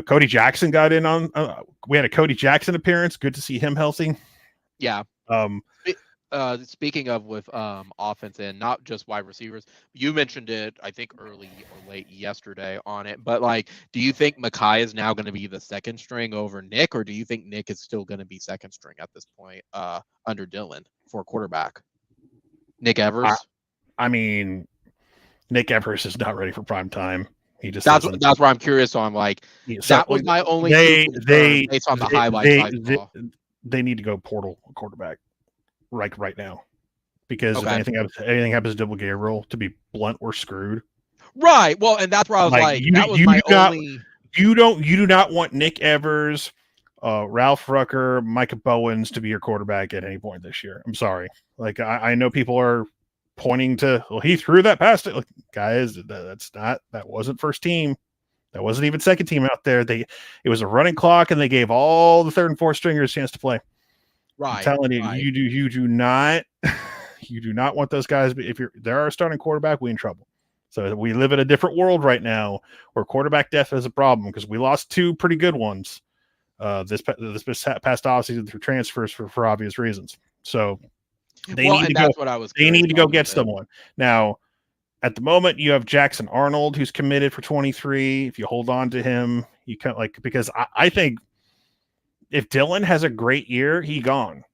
Cody Jackson got in on. We had a Cody Jackson appearance. Good to see him healthy. Yeah. Speaking of with offense and not just wide receivers, you mentioned it, I think early or late yesterday on it. But like, do you think Mekhi is now going to be the second string over Nick, or do you think Nick is still going to be second string at this point under Dylan for quarterback? Nick Evers. I mean, Nick Evers is not ready for prime time. He just that's where I'm curious on. Like, that was my only based on the highlights I saw. They need to go portal quarterback right now, because if anything happens to Double Gabriel, to be blunt, we're screwed. Right. Well, and that's where I was you do not want Nick Evers, Ralph Rucker, Micah Bowens to be your quarterback at any point this year. I'm sorry. Like, I know people are pointing to, well, he threw that past it. Like, guys, that wasn't first team. That wasn't even second team out there. It was a running clock, and they gave all the third and fourth stringers a chance to play. Right. I'm telling you, you do not want those guys. If they're our starting quarterback, we in trouble. So we live in a different world right now where quarterback depth is a problem, because we lost 2 pretty good ones this past offseason through transfers for obvious reasons. So they need to go get someone. Now, at the moment, you have Jackson Arnold, who's committed for 23. If you hold on to him, you can, like, because I think if Dylan has a great year, he gone.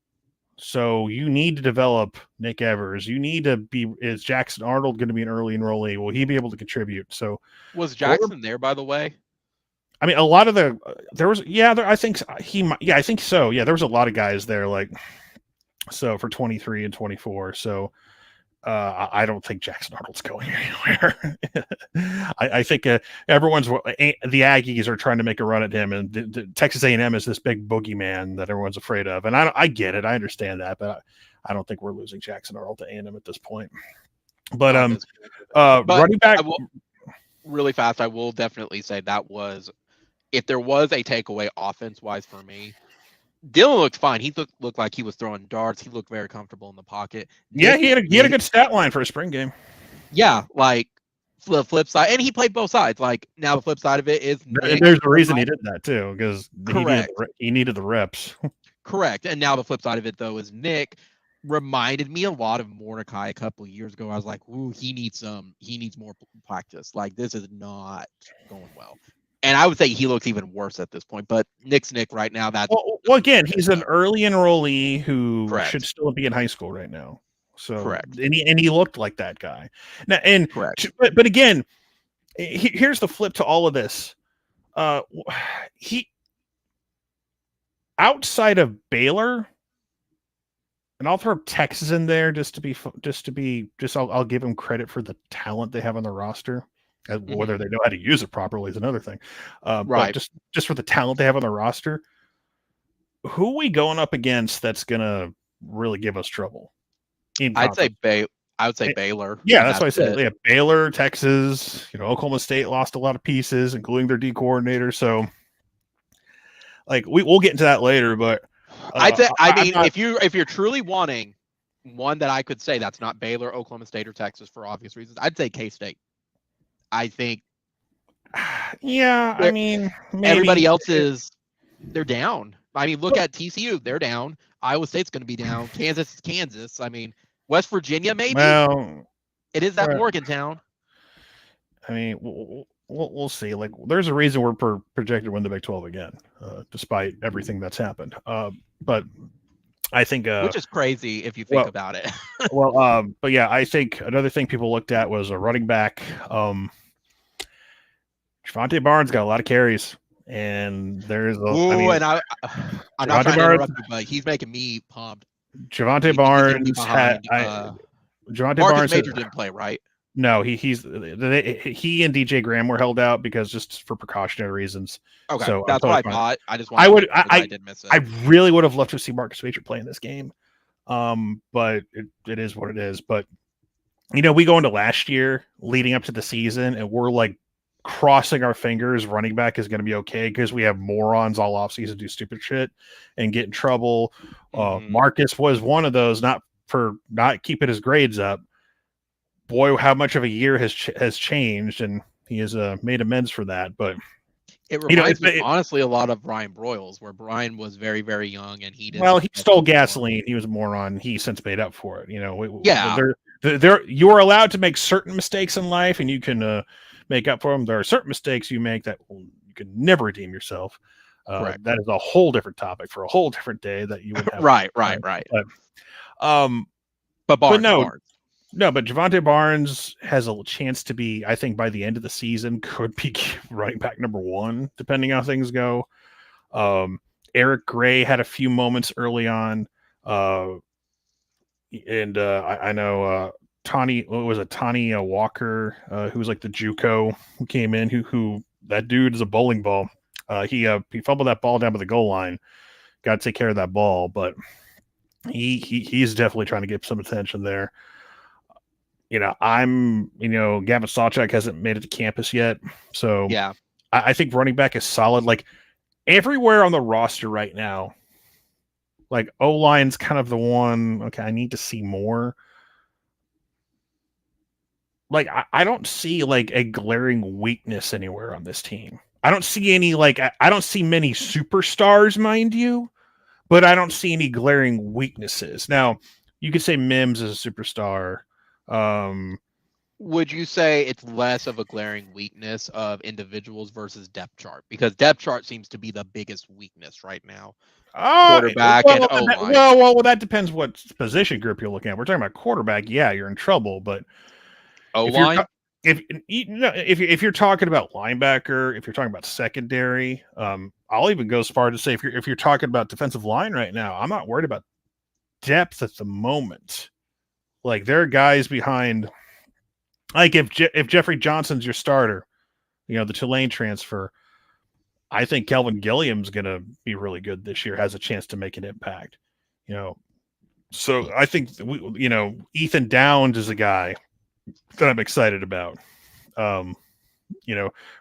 So you need to develop Nick Evers. You need to is Jackson Arnold going to be an early enrollee? Will he be able to contribute? So was Jackson there, by the way? I mean, a lot of I think so. Yeah, there was a lot of guys there, like, so for 23 and 24. So I don't think Jackson Arnold's going anywhere. I think the Aggies are trying to make a run at him, and the Texas A&M is this big boogeyman that everyone's afraid of. And I get it. I understand that, but I don't think we're losing Jackson Arnold to A&M at this point. But running back really fast, I will definitely say that was, if there was a takeaway offense wise for me, Dylan looked fine. He looked like he was throwing darts. He looked very comfortable in the pocket. Yeah, Nick, he had a good stat line for a spring game. yeah, like the flip side, and he played both sides. Like now, the flip side of it is Nick. There's a reason he did that too, because Correct. he needed the reps. Correct. And now the flip side of it though is Nick reminded me a lot of Mordecai a couple of years ago. I was like, ooh, he needs more practice. Like this is not going well. And I would say he looks even worse at this point. But Nick's Nick right now. That's well again, he's an early enrollee who Correct. should still be in high school right now. So correct. And he looked like that guy. Now and Correct. But again, here's the flip to all of this. He outside of Baylor, and I'll throw Texas in there I'll give him credit for the talent they have on the roster. Whether they know how to use it properly is another thing. Right. But just for the talent they have on the roster, who are we going up against that's gonna really give us trouble? I would say Baylor. Yeah, that's what I said. Yeah, Baylor, Texas, Oklahoma State lost a lot of pieces, including their D coordinator. So like we'll get into that later, but I'd say if you're truly wanting one that I could say that's not Baylor, Oklahoma State, or Texas for obvious reasons, I'd say K-State. I think. Yeah, I mean, maybe. Everybody else they're down. I mean, look at TCU, they're down. Iowa State's going to be down. Kansas is Kansas. I mean, West Virginia maybe. Well, it is that Morgantown. I mean, we'll see. Like, there's a reason we're projected to win the Big 12 again, despite everything that's happened. But I think, which is crazy if you think about it. But yeah, I think another thing people looked at was a running back. Javante Barnes got a lot of carries, and there's I'm not trying to interrupt you, but he's making me pumped. Javante Barnes Marcus Major didn't play, right? No, he and DJ Graham were held out because just for precautionary reasons. Okay, so that's what I thought. I just I did miss it. I really would have loved to see Marcus Major play in this game, but it is what it is. But we go into last year leading up to the season, and we're like crossing our fingers running back is going to be okay because we have morons all offseason do stupid shit and get in trouble. Marcus was one of those, not for not keeping his grades up. Boy, how much of a year has changed, and he has made amends for that. But it reminds me honestly a lot of Brian Broyles, where Brian was very, very young and he stole gasoline. He was a moron. He since made up for it. You are allowed to make certain mistakes in life, and you can make up for them. There are certain mistakes you make that you can never redeem yourself. That is a whole different topic for a whole different day that you would have. right. But Javante Barnes has a chance to be, I think by the end of the season, could be running back number 1, depending how things go. Eric Gray had a few moments early on. I know Tani Walker, who was like the JUCO who came in, who that dude is a bowling ball. He fumbled that ball down by the goal line. Got to take care of that ball, but he's definitely trying to get some attention there. Gavin Sawchuk hasn't made it to campus yet, so yeah, I think running back is solid. Like everywhere on the roster right now, like O-line's kind of the one. Okay, I need to see more. Like I don't see like a glaring weakness anywhere on this team. I don't see any I don't see many superstars, mind you, but I don't see any glaring weaknesses. Now, you could say Mims is a superstar. Would you say it's less of a glaring weakness of individuals versus depth chart? Because depth chart seems to be the biggest weakness right now. Quarterback and O-line. Well, that depends what position group you're looking at. We're talking about quarterback. Yeah, you're in trouble, but O-line. If you're talking about linebacker, if you're talking about secondary, I'll even go as far to say if you're talking about defensive line right now, I'm not worried about depth at the moment. Like there are guys behind, like if Jeffrey Johnson's your starter, the Tulane transfer, I think Kelvin Gilliam's going to be really good this year, has a chance to make an impact, So I think, Ethan Downs is a guy that I'm excited about.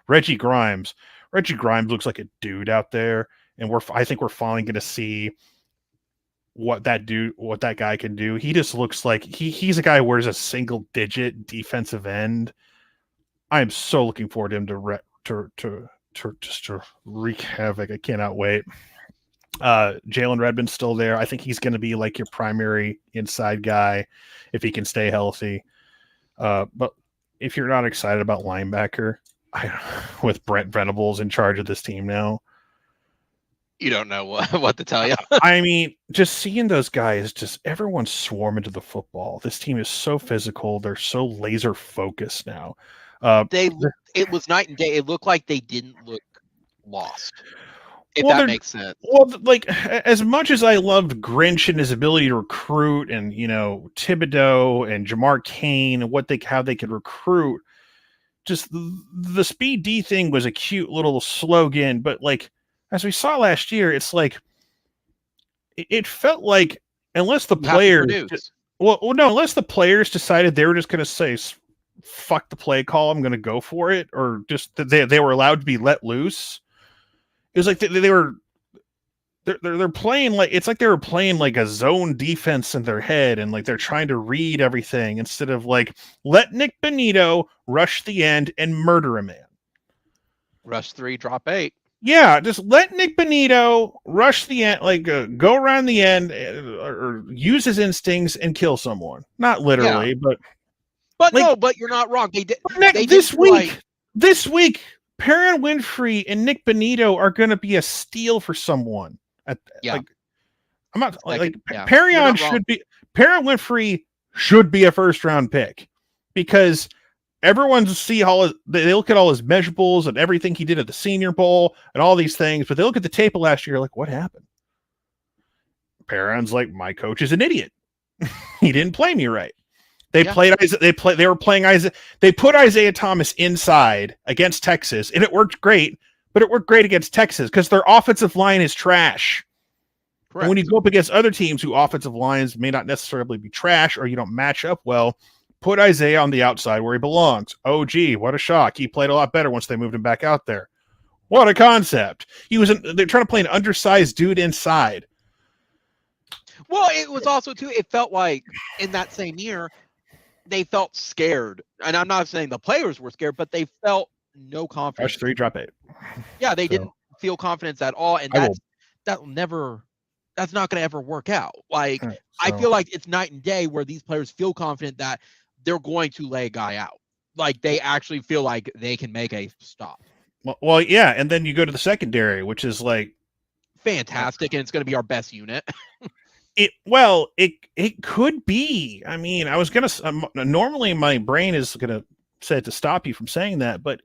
Reggie Grimes looks like a dude out there, and I think we're finally going to see what that guy can do. He just looks like he's a guy who wears a single digit defensive end. I am so looking forward to him to wreak havoc. I cannot wait. Jalen Redmond's still there. I think he's going to be like your primary inside guy if he can stay healthy. But if you're not excited about linebacker, with Brent Venables in charge of this team now, you don't know what to tell you. I mean, just seeing those guys, just everyone swarm into the football. This team is so physical. They're so laser focused now. It was night and day. It looked like they didn't look lost. If that makes sense. Well, like as much as I loved Grinch and his ability to recruit, and Thibodeau and Jamar Cain and how they could recruit, just the Speed D thing was a cute little slogan, but like as we saw last year, it's like it felt like unless the players, unless the players decided they were just going to say fuck the play call, I'm going to go for it, or just they were allowed to be let loose. It was like they're playing like it's like they were playing like a zone defense in their head, and like they're trying to read everything instead of like let Nick Benito rush the end and murder a man. Rush 3, drop 8. Yeah, just let Nick Benito rush the end, like go around the end, or use his instincts and kill someone. Not literally, but like, no, but you're not wrong. They did. This week, Perrin Winfrey and Nick Benito are going to be a steal for someone. Perrin Winfrey should be a first round pick, because everyone they look at all his measurables and everything he did at the Senior Bowl and all these things, but they look at the tape of last year like, what happened? Perrin's like, my coach is an idiot. He didn't play me right. They put Isaiah Thomas inside against Texas, and it worked great, but it worked great against Texas because their offensive line is trash. Correct. And when you go up against other teams whose offensive lines may not necessarily be trash, or you don't match up well, put Isaiah on the outside where he belongs. Oh, gee, what a shock. He played a lot better once they moved him back out there. What a concept. They're trying to play an undersized dude inside. Well, it was also, too, it felt like in that same year, they felt scared. And I'm not saying the players were scared, but they felt no confidence. Rush 3, drop 8. Yeah, they didn't feel confidence at all. And that's not going to ever work out. Like, I feel like it's night and day where these players feel confident that they're going to lay a guy out. Like, they actually feel like they can make a stop. Well, yeah. And then you go to the secondary, which is like fantastic. And it's going to be our best unit. It could be. I mean, I was gonna normally my brain is gonna say to stop you from saying that, but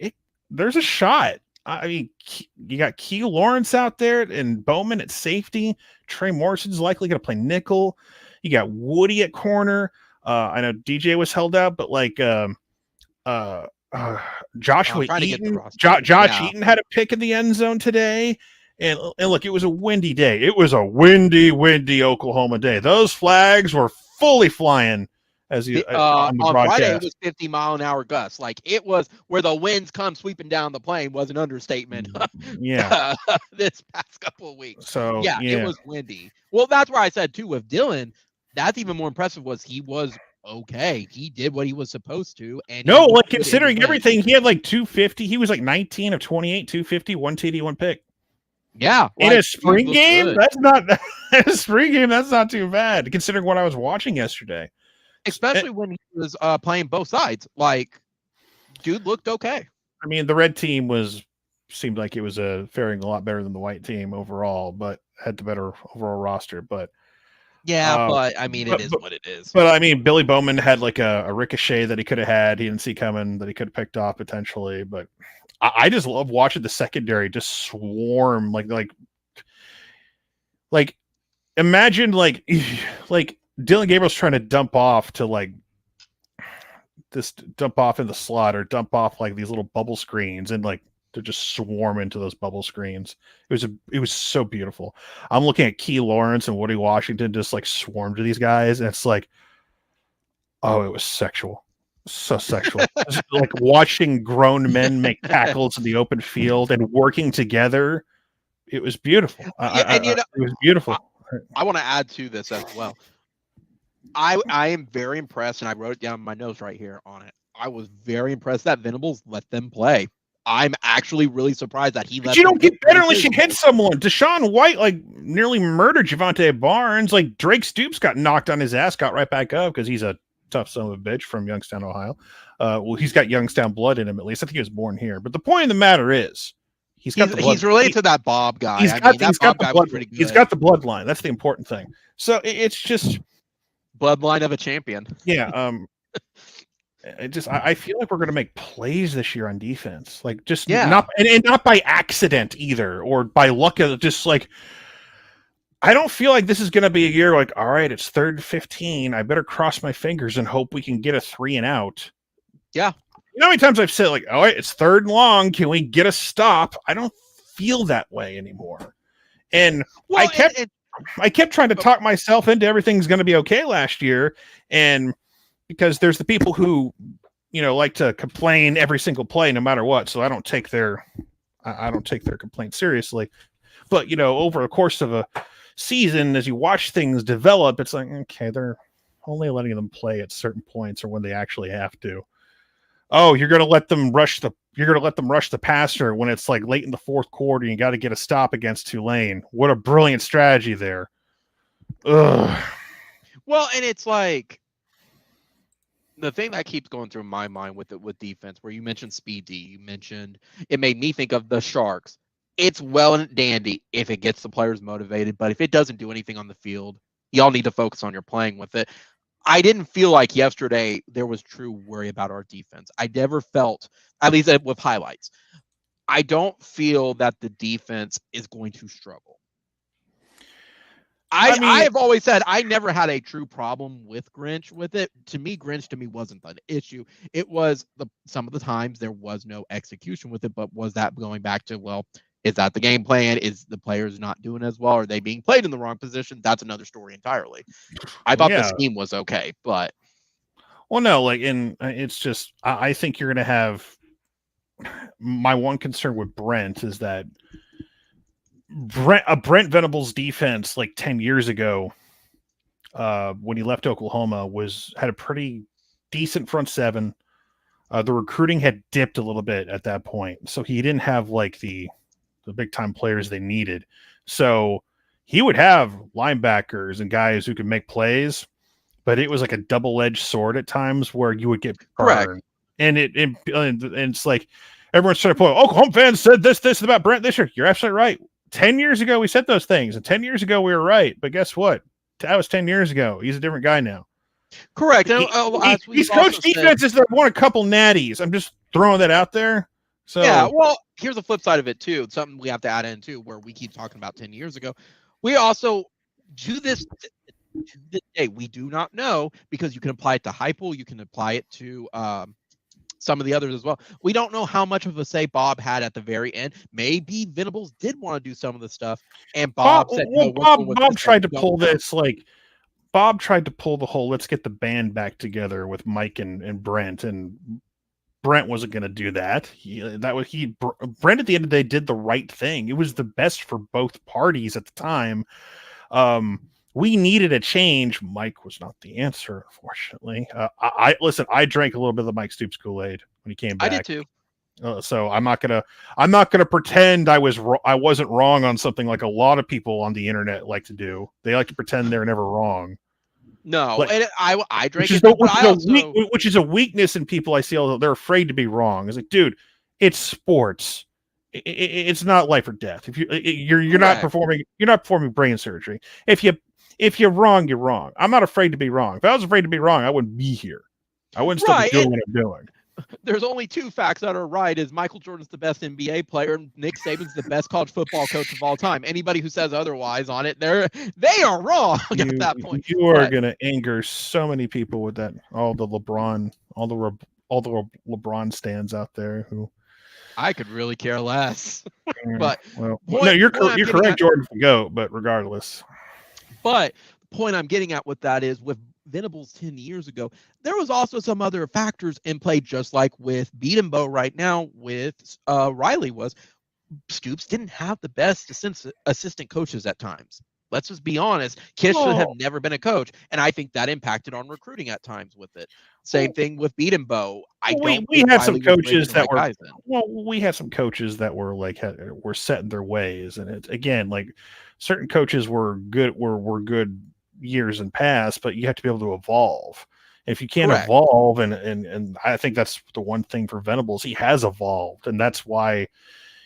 there's a shot. I mean, you got Key Lawrence out there and Bowman at safety. Trey Morrison's likely gonna play nickel. You got Woody at corner. I know DJ was held out, but like Joshua Eaton, Eaton had a pick in the end zone today. And look, it was a windy day. It was a windy Oklahoma day. Those flags were fully flying on the broadcast. Friday, it was 50-mile-an-hour gusts. Like, it was where the winds come sweeping down the plane was an understatement. Yeah. This past couple of weeks. So yeah, it was windy. Well, that's where I said too with Dylan. That's even more impressive. He was okay. He did what he was supposed to. And considering everything, he had like 250. He was like 19 of 28, 250, 1 TD, 1 pick. Yeah, in a spring game, that's not too bad considering what I was watching yesterday. Especially when he was playing both sides. Like, dude looked okay. I mean, the red team seemed like it was faring a lot better than the white team overall, but had the better overall roster. But yeah, but I mean, it is what it is. But I mean, Billy Bowman had like a ricochet that he could have had. He didn't see coming that he could have picked off potentially, but. I just love watching the secondary just swarm like imagine like Dylan Gabriel's trying to dump off to like this dump off in the slot or dump off like these little bubble screens and like to just swarm into those bubble screens. It was so beautiful. I'm looking at Key Lawrence and Woody Washington just like swarm to these guys, and it's like, oh, it was sexual. So sexual. Like watching grown men make tackles in the open field and working together It was beautiful. It was beautiful. I want to add to this as well. I am very impressed, and I wrote it down in my notes right here on it. I was very impressed that Venables let them play. I'm actually really surprised that he let. But you don't get better unless you hit someone. Deshaun White nearly murdered Javonte Barnes. Drake Stoops got knocked on his ass, got right back up because he's a tough son of a bitch from Youngstown, Ohio. Well, he's got Youngstown blood in him at least. I think he was born here. But the point of the matter is, he's related to that Bob guy. He's got the bloodline. That's the important thing. So it's just bloodline of a champion. Yeah. I feel like we're going to make plays this year on defense, not by accident either, or by luck. Just I don't feel like this is going to be a year all right, it's 3rd and 15. I better cross my fingers and hope we can get a 3 and out. Yeah. You know how many times I've said all right, it's 3rd and long. Can we get a stop? I don't feel that way anymore. And I kept trying to talk myself into everything's going to be okay last year. And because there's the people who, like to complain every single play, no matter what. So I don't take their complaints seriously. But, over the course of a season, as you watch things develop, it's okay, they're only letting them play at certain points or when they actually have to. Oh, you're going to let them rush the passer when it's late in the 4th quarter. You got to get a stop against Tulane. What a brilliant strategy there. Ugh. Well, and it's the thing that keeps going through my mind with defense, where you mentioned Speed D, it made me think of the Sharks. It's well and dandy if it gets the players motivated, but if it doesn't do anything on the field, y'all need to focus on your playing with it. I didn't feel like yesterday there was true worry about our defense. I never felt, at least with highlights, I don't feel that the defense is going to struggle. I've always said I never had a true problem with Grinch with it. Grinch wasn't the issue. It was some of the times there was no execution with it, but was that going back to, is that the game plan? Is the players not doing as well? Are they being played in the wrong position? That's another story entirely. I thought the scheme was okay, but. Well, no, it's just, I think you're going to have, my one concern with Brent is that Brent Venables' defense 10 years ago, when he left Oklahoma, had a pretty decent front seven. The recruiting had dipped a little bit at that point, so he didn't have the big time players they needed. So he would have linebackers and guys who could make plays, but it was a double-edged sword at times where you would get burned. Correct. And it's everyone's trying to point. Oklahoma fans said this about Brent this year. You're absolutely right. 10 years ago, we said those things, and 10 years ago, we were right. But guess what? That was 10 years ago. He's a different guy now. Correct. He's coached defenses that won a couple natties. I'm just throwing that out there. So yeah, well, here's the flip side of it, too. Something we have to add in, too, where we keep talking about 10 years ago. We also do this to this day. We do not know, because you can apply it to Heupel. You can apply it to some of the others as well. We don't know how much of a say Bob had at the very end. Maybe Venables did want to do some of the stuff, and Bob said, Bob tried to pull this, Bob tried to pull the whole, let's get the band back together with Mike and Brent, and Brent wasn't going to do that. Brent at the end of the day did the right thing. It was the best for both parties at the time. We needed a change. Mike was not the answer, unfortunately. I drank a little bit of the Mike Stoops Kool-Aid when he came back. I did too. So I'm not gonna pretend I wasn't wrong on something like a lot of people on the internet like to do. They like to pretend they're never wrong. No, and I drank which is a weakness in people I see. They're afraid to be wrong. It's dude, it's sports. It's not life or death. If you're not performing brain surgery. If you're wrong, you're wrong. I'm not afraid to be wrong. If I was afraid to be wrong, I wouldn't be here. I wouldn't still be doing what I'm doing. There's only two facts that are right: is Michael Jordan's the best NBA player, and Nick Saban's the best college football coach of all time. Anybody who says otherwise on it, they are wrong at that point. You are going to anger so many people with that. All the LeBron stands out there who. I could really care less. But you're correct. Jordan's the GOAT, but regardless. But the point I'm getting at with that is with Venables 10 years ago, there was also some other factors in play, just like with Beat and Bow right now with Riley was. Stoops didn't have the best assistant coaches at times. Let's just be honest. Kish should have never been a coach, and I think that impacted on recruiting at times with it. Same thing with Beatonbow. We had some coaches that were we had some coaches that were like were set in their ways, and it again like certain coaches were good years in past, but you have to be able to evolve. If you can't evolve, and I think that's the one thing for Venables, he has evolved, and that's why,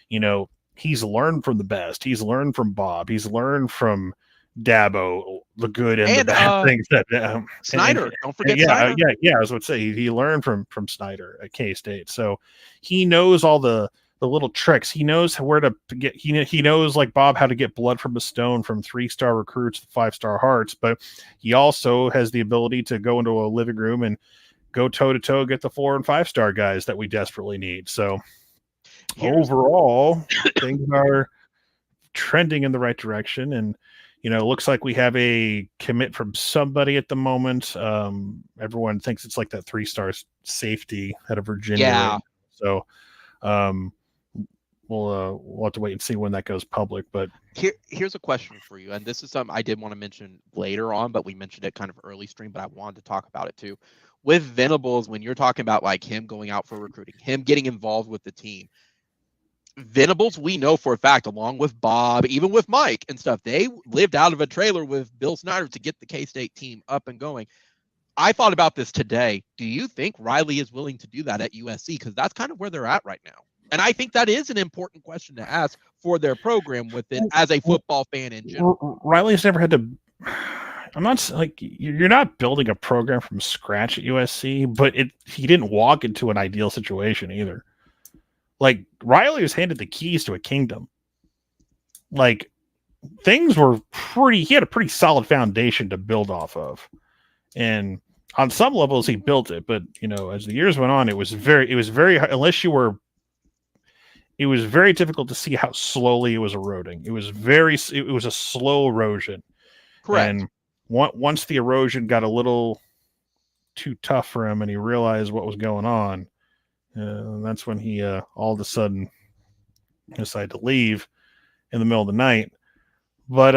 you know, he's learned from the best. He's learned from Bob. He's learned from Dabo, the good and the bad things that Snyder. Don't forget Snyder. I was going to say he learned from Snyder at K-State, so he knows all the little tricks. He knows where to get. He knows, like Bob, how to get blood from a stone from 3-star recruits to 5-star hearts. But he also has the ability to go into a living room and go toe to toe, get the 4- and 5-star guys that we desperately need. So overall, things are trending in the right direction, and you know, it looks like we have a commit from somebody at the moment. Everyone thinks it's like that 3-star safety out of Virginia. Yeah. Right? So we'll have to wait and see when that goes public. But here's a question for you, and this is something I did want to mention later on, but we mentioned it kind of early stream, but I wanted to talk about it too. With Venables, when you're talking about like him going out for recruiting, him getting involved with the team, Venables, we know for a fact, along with Bob, even with Mike and stuff, they lived out of a trailer with Bill Snyder to get the K-State team up and going. I thought about this today. Do you think Riley is willing to do that at USC? Because that's kind of where they're at right now. And I think that is an important question to ask for their program with it as a football fan in general. Riley's never had to. I'm not like you're not building a program from scratch at USC, but he didn't walk into an ideal situation either. Like Riley was handed the keys to a kingdom. Like things were he had a pretty solid foundation to build off of. And on some levels he built it, but you know, as the years went on, it was very difficult to see how slowly it was eroding. It was a slow erosion. Correct. And once the erosion got a little too tough for him and he realized what was going on, that's when he all of a sudden decided to leave in the middle of the night. But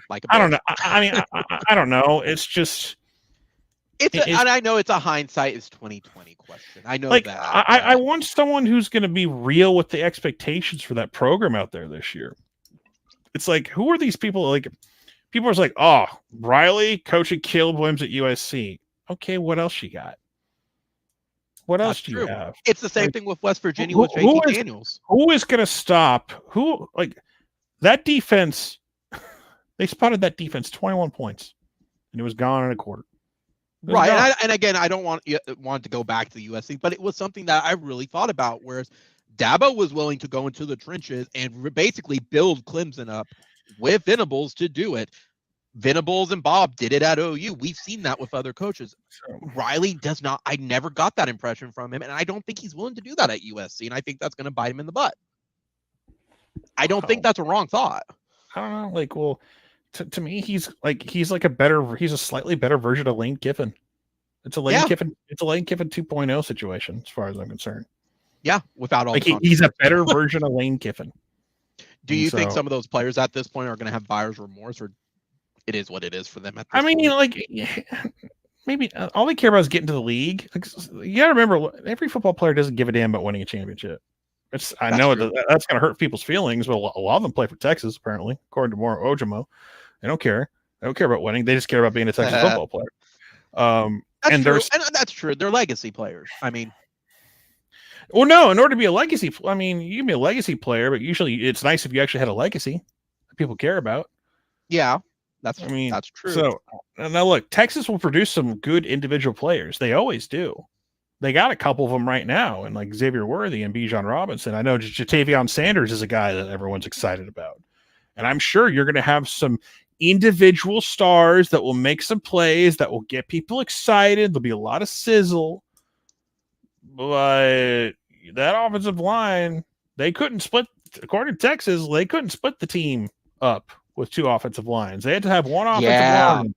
like I don't know. I mean, I don't know. It's just and I know it's a hindsight is 2020 question. I know like, that. I want someone who's going to be real with the expectations for that program out there this year. It's like, who are these people? Like, people are like, oh, Riley coaching Caleb Williams at USC. Okay, what else you got? What else do you have? It's the same thing with West Virginia with JT Daniels. Who is going to stop? That defense? They spotted that defense 21 points, and it was gone in a quarter. Right, and again, I don't want to go back to the USC, but it was something that I really thought about. Whereas Dabo was willing to go into the trenches and basically build Clemson up with Venables to do it. Venables and Bob did it at OU. We've seen that with other coaches. Riley does not. I never got that impression from him, and I don't think he's willing to do that at USC. And I think that's going to bite him in the butt. I don't think that's a wrong thought. I don't know. Like, well, to me, he's a slightly better version of Lane Kiffin. It's a Lane Kiffin. It's a Lane Kiffin 2.0 situation, as far as I'm concerned. Yeah, without all. Like he's a better version of Lane Kiffin. Do you think some of those players at this point are going to have buyer's remorse, or it is what it is for them at this point? You know, like maybe all they care about is getting to the league. Like, you got to remember, every football player doesn't give a damn about winning a championship. I know that's going to hurt people's feelings, but a lot of them play for Texas, apparently, according to Moro Ojimo. They don't care. They don't care about winning. They just care about being a Texas football player. That's true. They're legacy players. I mean, well, no. In order to be a legacy, you can be a legacy player, but usually it's nice if you actually had a legacy that people care about. Yeah, that's true. So now look, Texas will produce some good individual players. They always do. They got a couple of them right now, and like Xavier Worthy and Bijan Robinson. I know Jatavion Sanders is a guy that everyone's excited about, and I'm sure you're going to have some individual stars that will make some plays that will get people excited. There'll be a lot of sizzle, but that offensive line, they couldn't split. According to Texas, they couldn't split the team up with two offensive lines. They had to have one offensive line.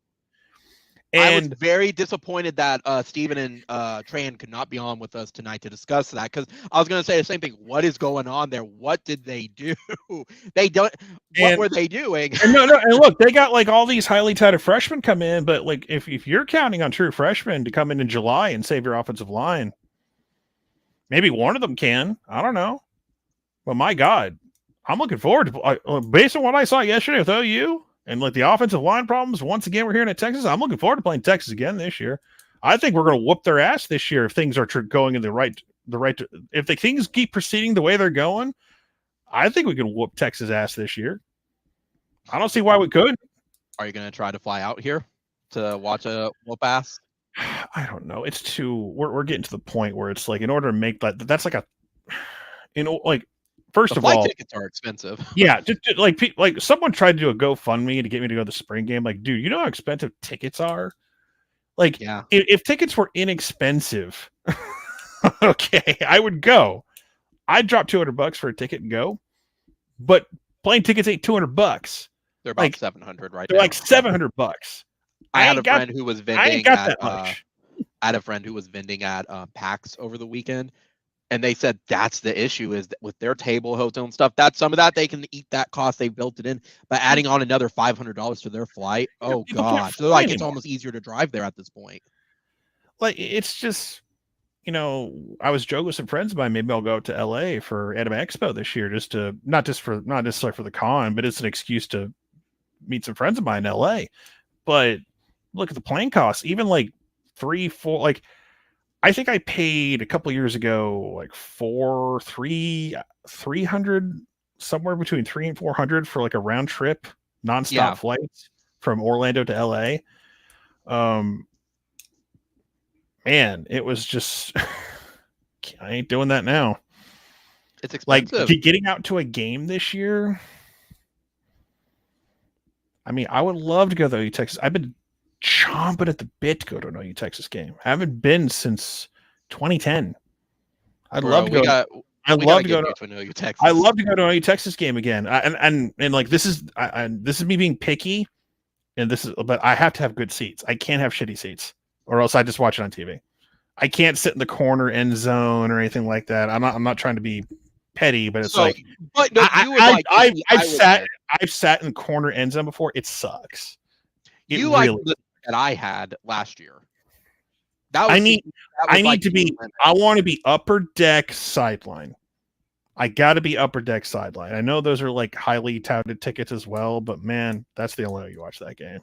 I was very disappointed that Steven and Tran could not be on with us tonight to discuss that, because I was going to say the same thing. What is going on there? What did they do? What were they doing? And look, they got like all these highly touted freshmen come in, but like if you're counting on true freshmen to come in July and save your offensive line, maybe one of them can. I don't know. But my God, I'm looking forward to, based on what I saw yesterday with OU and like the offensive line problems. Once again, we're here in Texas. I'm looking forward to playing Texas again this year. I think we're going to whoop their ass this year if things are going in the right. If the things keep proceeding the way they're going, I think we can whoop Texas ass this year. I don't see why we couldn't. Are you going to try to fly out here to watch a whoop ass? I don't know. It's too. We're getting to the point where it's like, in order to make that's like a, like. First of all, flight tickets are expensive. Yeah, just like someone tried to do a GoFundMe to get me to go to the spring game. Like, dude, you know how expensive tickets are? Like, yeah, if tickets were inexpensive, okay, I would go. I'd drop $200 for a ticket and go. But plane tickets ain't $200. They're about like 700 right now. They're like $700. I had a friend who was vending. I ain't got that much. I had a friend who was vending at PAX over the weekend. And they said that's the issue, is that with their table, hotel, and stuff, that some of that they can eat that cost, they built it in, but adding on another $500 to their flight, oh gosh, so like it's almost easier to drive there at this point. Like, it's just, I was joking with some friends of mine. Maybe I'll go to LA for Anime Expo this year, just to not necessarily for the con, but it's an excuse to meet some friends of mine in LA. But look at the plane costs, even like 3-4, like. I think I paid a couple years ago like $300, somewhere between $300 and $400 for like a round trip nonstop flight from Orlando to LA. Man, it was just I ain't doing that now. It's expensive. Like, getting out to a game this year. I mean, I would love to go to OU Texas. I've been chomping at the bit to go to an OU Texas game. I haven't been since 2010. I'd love to go. I'd love to go to an OU Texas. I love to go to an OU Texas game again. And like, this is me being picky, but I have to have good seats. I can't have shitty seats, or else I just watch it on TV. I can't sit in the corner end zone or anything like that. I'm not trying to be petty, but it's like. But no, I've sat in the corner end zone before. It sucks. You really, like that I had last year. I want to be upper deck sideline. I got to be upper deck sideline. I know those are like highly touted tickets as well, but man, that's the only way you watch that game,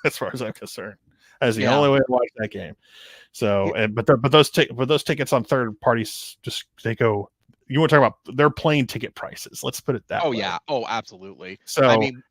as far as I'm concerned. That's the only way to watch that game. So, but those tickets on third parties, they go. You want to talk about their plane ticket prices? Let's put it that way. Oh yeah. Oh, absolutely. So I mean,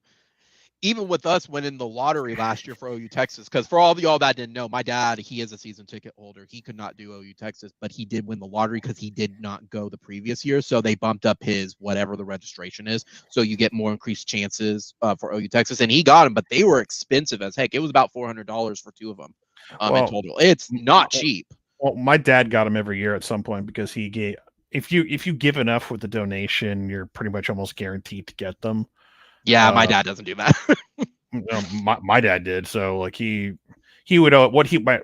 even with us winning the lottery last year for OU Texas, because for all of y'all that didn't know, my dad, he is a season ticket holder. He could not do OU Texas, but he did win the lottery because he did not go the previous year. So they bumped up his whatever the registration is. So you get more increased chances for OU Texas. And he got them, but they were expensive as heck. It was about $400 for two of them in total. It's not cheap. Well, my dad got them every year at some point because he gave, if you give enough with the donation, you're pretty much almost guaranteed to get them. Yeah, my dad doesn't do that. My dad did. So like he would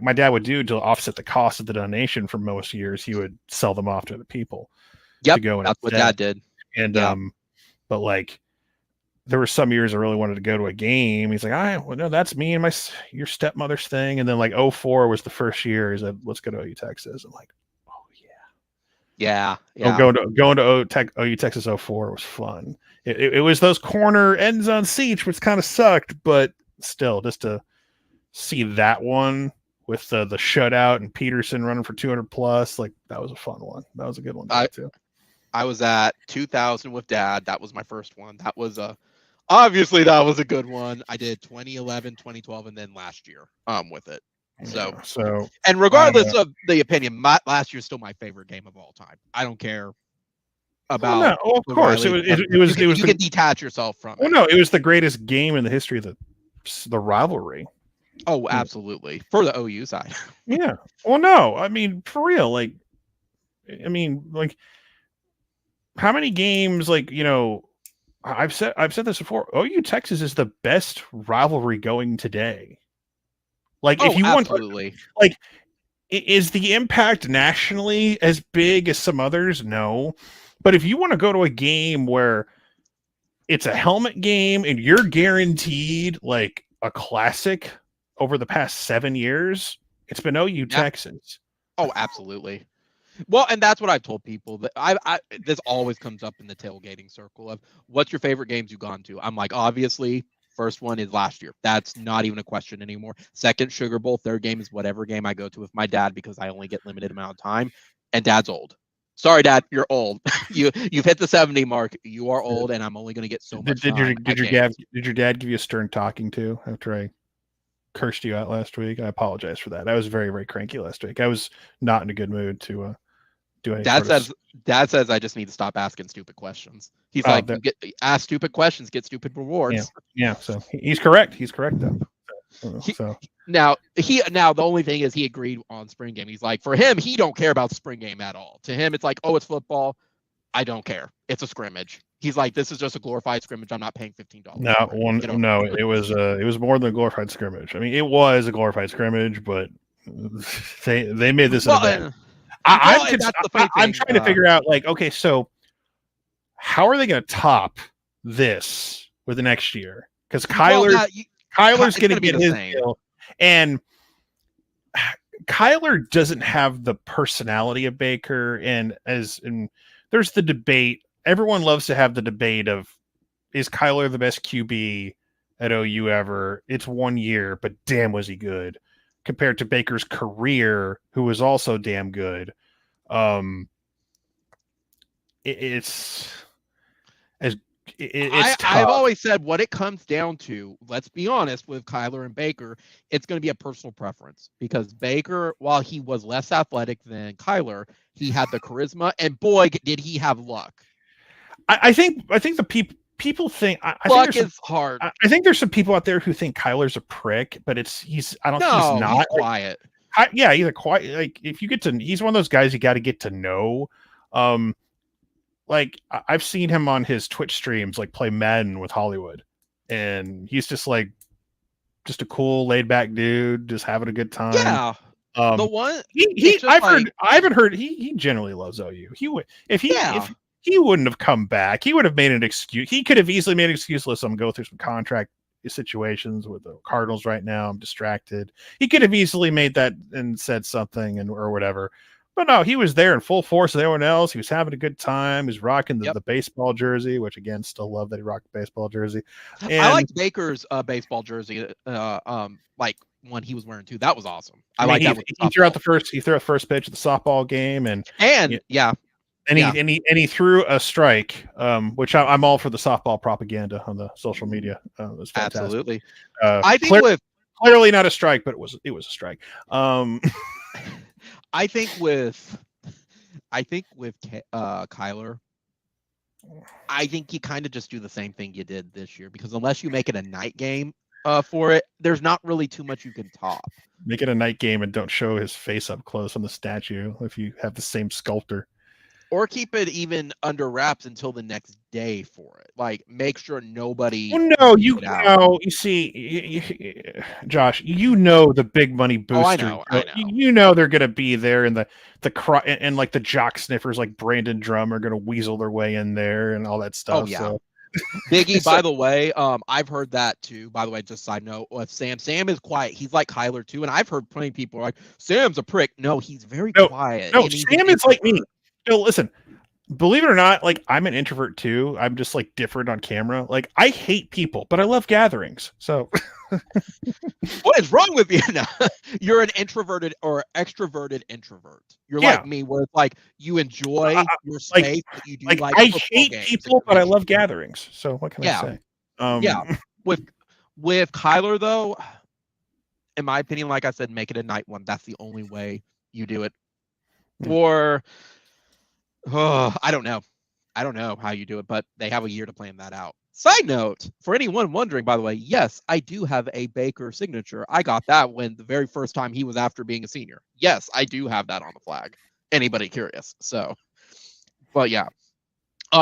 my dad would do to offset the cost of the donation for most years, he would sell them off to other people. Yep, that's what Dad did. And but like there were some years I really wanted to go to a game. He's like, well, no, that's me and your stepmother's thing. And then like 2004 was the first year. He said, let's go to OU Texas. I'm like, oh yeah. Going to OU Texas 2004 was fun. It was those corner end zone seats, which kind of sucked, but still, just to see that one with the shutout and Peterson running for 200 plus, like that was a fun one. That was a good one too. I was at 2000 with Dad. That was my first one. That was obviously that was a good one. I did 2011, 2012, and then last year with it. So and regardless of the opinion, last year's still my favorite game of all time. I don't care about. Of course, it was. You can detach yourself from. Oh no, it was the greatest game in the history of the rivalry. Oh, absolutely, for the OU side. Yeah. Well, no, I mean for real. Like, how many games? Like, I've said this before. OU Texas is the best rivalry going today. Like, if you absolutely. want, like, is the impact nationally as big as some others? No. But if you want to go to a game where it's a helmet game and you're guaranteed like a classic over the past 7 years, it's been OU Texas. Oh, absolutely. Well, and that's what I've told people, that I this always comes up in the tailgating circle of what's your favorite games you've gone to. I'm like, obviously, first one is last year. That's not even a question anymore. Second, Sugar Bowl. Third game is whatever game I go to with my dad because I only get limited amount of time. And Dad's old. Sorry, Dad, you're old. You've hit the 70 mark. You are old, and I'm only going to get so much time. Did your dad give you a stern talking to after I cursed you out last week? I apologize for that. I was very, very cranky last week. I was not in a good mood to do any. Dad says I just need to stop asking stupid questions. He's like, ask stupid questions, get stupid rewards. Yeah. So he's correct. He's correct though. Now the only thing is he agreed on spring game. He's like, for him, he don't care about the spring game at all. To him, it's like, oh, it's football. I don't care. It's a scrimmage. He's like, this is just a glorified scrimmage. I'm not paying $15. No, it was more than a glorified scrimmage. I mean, it was a glorified scrimmage, but they made this an event. I'm trying to figure out, like, okay, so how are they going to top this with the next year? Because Kyler's going to get his deal, and Kyler doesn't have the personality of Baker. And there's the debate. Everyone loves to have the debate of, is Kyler the best QB at OU ever? It's 1 year, but damn, was he good compared to Baker's career, who was also damn good. It's tough. I've always said what it comes down to, let's be honest, with Kyler and Baker, it's going to be a personal preference, because Baker, while he was less athletic than Kyler, he had the charisma, and boy, did he have luck. I think the people think luck is hard. I think there's some people out there who think Kyler's a prick, but he's not quiet. He's quiet. Like, if you get to, he's one of those guys you got to get to know. Like, I've seen him on his Twitch streams, like, play Madden with Hollywood, and he's just like, just a cool, laid back dude, just having a good time. Yeah. The one I've heard he generally loves OU. He would if he wouldn't have come back, he would have made an excuse. He could have easily made an excuse. Listen, I'm going through some contract situations with the Cardinals right now. I'm distracted. He could have easily made that and said something or whatever. But no, he was there in full force with everyone else. He was having a good time. He's rocking the baseball jersey, which, again, still love that he rocked the baseball jersey. And I liked Baker's baseball jersey, like one he was wearing too. That was awesome. I like that. He threw out the first pitch of the softball game, and he threw a strike, which I'm all for the softball propaganda on the social media. It was fantastic. Absolutely. I think clearly not a strike, but it was a strike. I think with Kyler, I think you kind of just do the same thing you did this year, because unless you make it a night game for it, there's not really too much you can top. Make it a night game and don't show his face up close on the statue if you have the same sculptor. Or keep it even under wraps until the next day for it. Like, make sure nobody. Well, no, you see, Josh, the big money booster. Oh, I know. You know they're gonna be there, and and like the jock sniffers like Brandon Drum are gonna weasel their way in there and all that stuff. Oh yeah. So. Biggie, by the way, I've heard that too. By the way, just side note, with Sam is quiet. He's like Kyler too, and I've heard plenty of people are like, Sam's a prick. No, he's very quiet. No, Sam is like me. No, listen, believe it or not, like, I'm an introvert too. I'm just like different on camera. Like, I hate people, but I love gatherings. So what is wrong with you now? You're an introverted or extroverted introvert. You're like me, where it's like you enjoy your space, but you do like I hate people, but I love gatherings. So what can I say? With Kyler though, in my opinion, like I said, make it a night one. That's the only way you do it. Or I don't know how you do it, but they have a year to plan that out. Side note, for anyone wondering, by the way, yes, I do have a Baker signature. I got that when the very first time he was after being a senior. Yes, I do have that on the flag. Anybody curious? So, but yeah.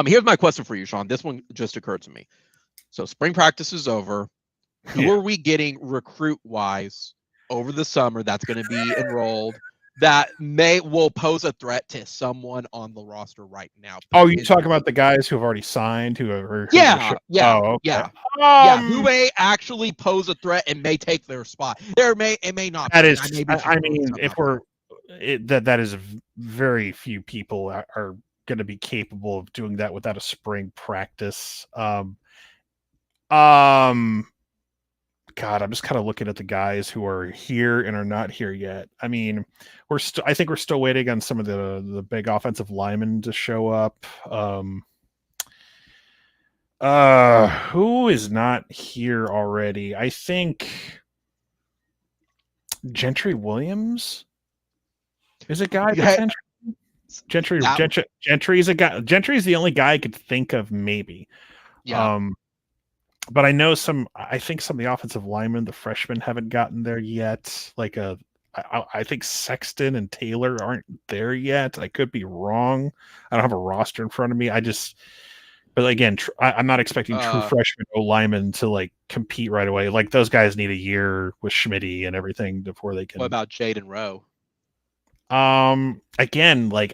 Here's my question for you, Sean. This one just occurred to me. So spring practice is over. Who are we getting recruit-wise over the summer that's going to be enrolled that will pose a threat to someone on the roster right now. Oh, you talk about the guys who have already signed, who are yeah. Oh, okay. Who may actually pose a threat and may take their spot. It may not. That is, I mean, if we're that is very few people are going to be capable of doing that without a spring practice. God, I'm just kind of looking at the guys who are here and are not here yet. I mean, I think we're still waiting on some of the big offensive linemen to show up. Who is not here already? I think Gentry Williams is a guy potentially. Gentry's a guy. Gentry's the only guy I could think of, maybe. Yeah. But I know I think some of the offensive linemen, the freshmen, haven't gotten there yet. Like I think Sexton and Taylor aren't there yet. I could be wrong. I don't have a roster in front of me. But again, I'm not expecting true freshman linemen to like compete right away. Like those guys need a year with Schmitty and everything before they can. What about Jaden Rowe? Again, like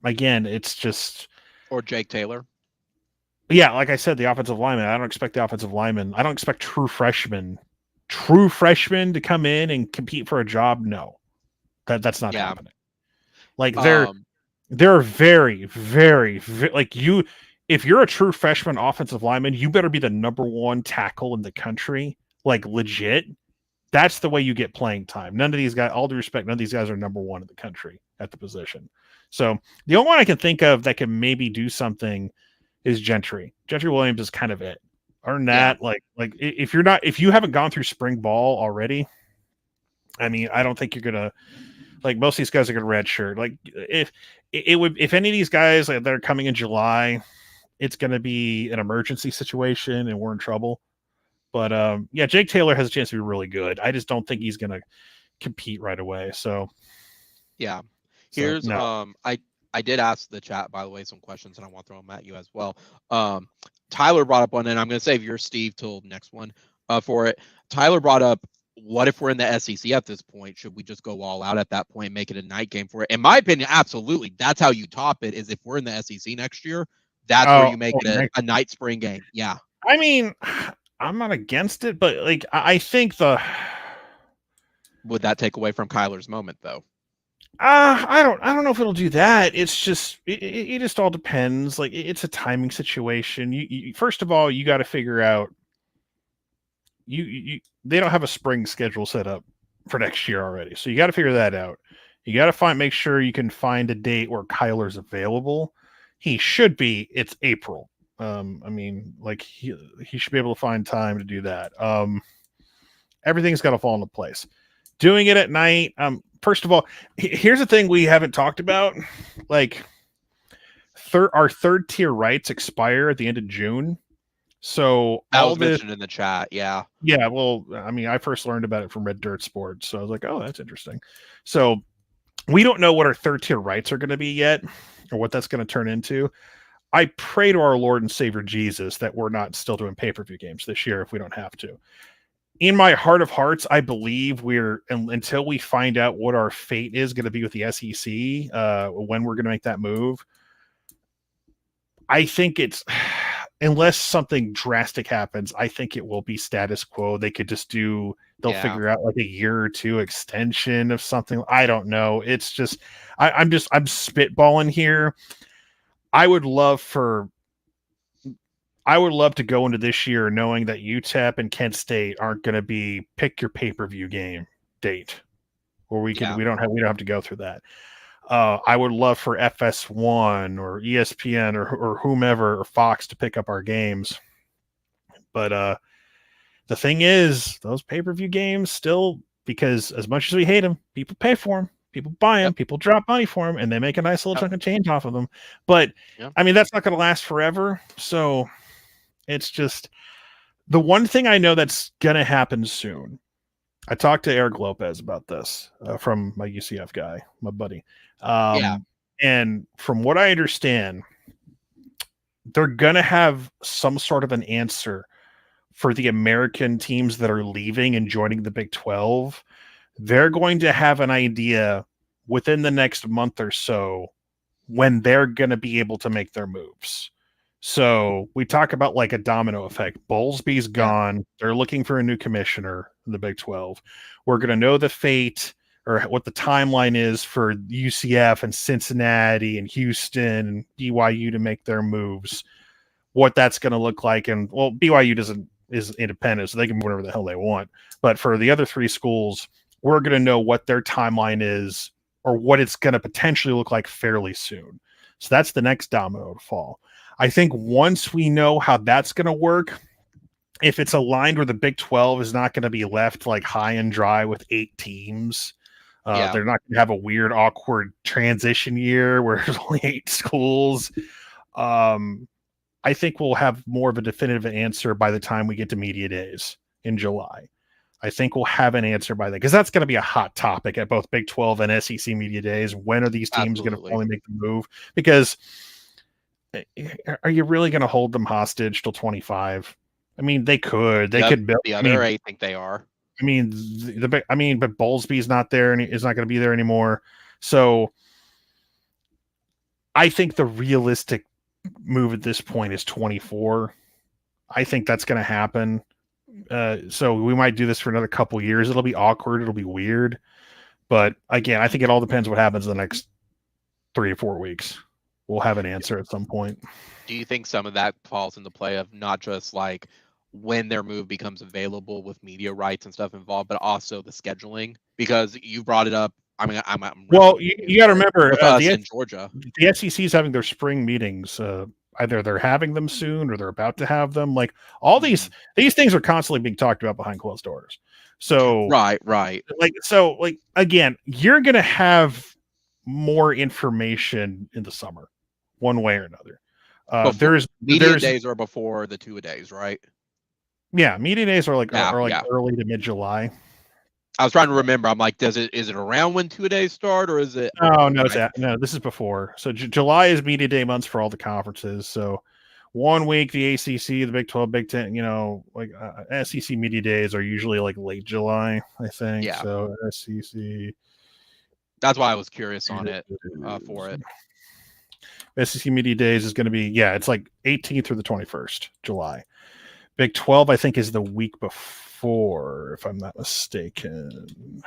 it's just, or Jake Taylor. Yeah, like I said, the offensive lineman. I don't expect the offensive lineman. I don't expect true freshmen to come in and compete for a job. No, that's not happening. Like they're very, very, like you. If you're a true freshman offensive lineman, you better be the number one tackle in the country. Like legit. That's the way you get playing time. None of these guys, all due respect, none of these guys are number one in the country at the position. So the only one I can think of that can maybe do something is Gentry. Gentry Williams is kind of it. Other than that, like if you haven't gone through spring ball already, I mean, I don't think you're gonna, like, most of these guys are gonna redshirt. Like if any of these guys that are coming in July, it's gonna be an emergency situation and we're in trouble. But Jake Taylor has a chance to be really good. I just don't think he's gonna compete right away. So here's I did ask the chat, by the way, some questions, and I want to throw them at you as well. Tyler brought up one, and I'm going to save your Steve till next one for it. Tyler brought up, what if we're in the SEC at this point? Should we just go all out at that point, make it a night game for it? In my opinion, absolutely. That's how you top it, is if we're in the SEC next year, that's where you make it a night spring game. Yeah. I mean, I'm not against it, but like I think would that take away from Kyler's moment, though? I don't know if it'll do that. It's just it just all depends. Like it's a timing situation. You first of all, you got to figure out they don't have a spring schedule set up for next year already, so you got to figure that out. You got to make sure you can find a date where Kyler's available. He should be. It's April. I mean, like he should be able to find time to do that. Everything's got to fall into place. Doing it at night. First of all, here's the thing we haven't talked about. Like, our third tier rights expire at the end of June. So that was mentioned in the chat. Yeah. Well, I mean, I first learned about it from Red Dirt Sports, so I was like, oh, that's interesting. So we don't know what our third tier rights are going to be yet, or what that's going to turn into. I pray to our Lord and Savior Jesus that we're not still doing pay-per-view games this year if we don't have to. In my heart of hearts, I believe until we find out what our fate is going to be with the SEC, when we're going to make that move, I think unless something drastic happens, I think it will be status quo. They could just they'll figure out like a year or two extension of something. I don't know. It's just, I'm spitballing here. I would love to go into this year knowing that UTEP and Kent State aren't going to be pick your pay-per-view game date, where we don't have to go through that. I would love for FS1 or ESPN or whomever or Fox to pick up our games. But the thing is, those pay-per-view games still, because as much as we hate them, people pay for them. People buy them, people drop money for them, and they make a nice little chunk of change off of them. But I mean, that's not going to last forever. So it's just the one thing I know that's going to happen soon. I talked to Eric Lopez about this from my UCF guy, my buddy. And from what I understand, they're going to have some sort of an answer for the American teams that are leaving and joining the Big 12, they're going to have an idea within the next month or so when they're going to be able to make their moves. So we talk about like a domino effect. Bowlesby's gone. They're looking for a new commissioner in the Big 12. We're going to know the fate or what the timeline is for UCF and Cincinnati and Houston and BYU to make their moves, what that's going to look like. And well, BYU is independent, so they can move whatever the hell they want. But for the other three schools, we're going to know what their timeline is or what it's going to potentially look like fairly soon. So that's the next domino to fall. I think once we know how that's going to work, if it's aligned where the Big 12 is not going to be left like high and dry with 8 teams, they're not going to have a weird, awkward transition year where there's only 8 schools. I think we'll have more of a definitive answer by the time we get to media days in July. I think we'll have an answer by then because that's going to be a hot topic at both Big 12 and SEC media days. When are these teams going to finally make the move? Because are you really going to hold them hostage till 25? I mean, they could. They could build. The other 8 think they are. I mean, but Bowlesby's not there and is not going to be there anymore. So I think the realistic move at this point is 24. I think that's going to happen. So we might do this for another couple years. It'll be awkward. It'll be weird. But again, I think it all depends what happens in the next 3 to 4 weeks. We'll have an answer at some point. Do you think some of that falls into play of not just like when their move becomes available with media rights and stuff involved, but also the scheduling? Because you brought it up. I mean, I'm well, you got to remember in Georgia, the SEC is having their spring meetings. Either they're having them soon or they're about to have them. Like all these things are constantly being talked about behind closed doors. So right. Like again, you're gonna have more information in the summer, one way or another. There's media days are before the 2-a-days, right? Yeah, media days are like early to mid-July. I was trying to remember. I'm like, is it around when 2-a-days start, or is it? No, this is before. So July is media day months for all the conferences. So 1 week, the ACC, the Big 12, Big 10, SEC media days are usually like late July, I think. Yeah. So SEC. That's why I was curious on it for it. SEC media days is going to be, it's like 18th through the 21st, July. Big 12, I think, is the week before, if I'm not mistaken.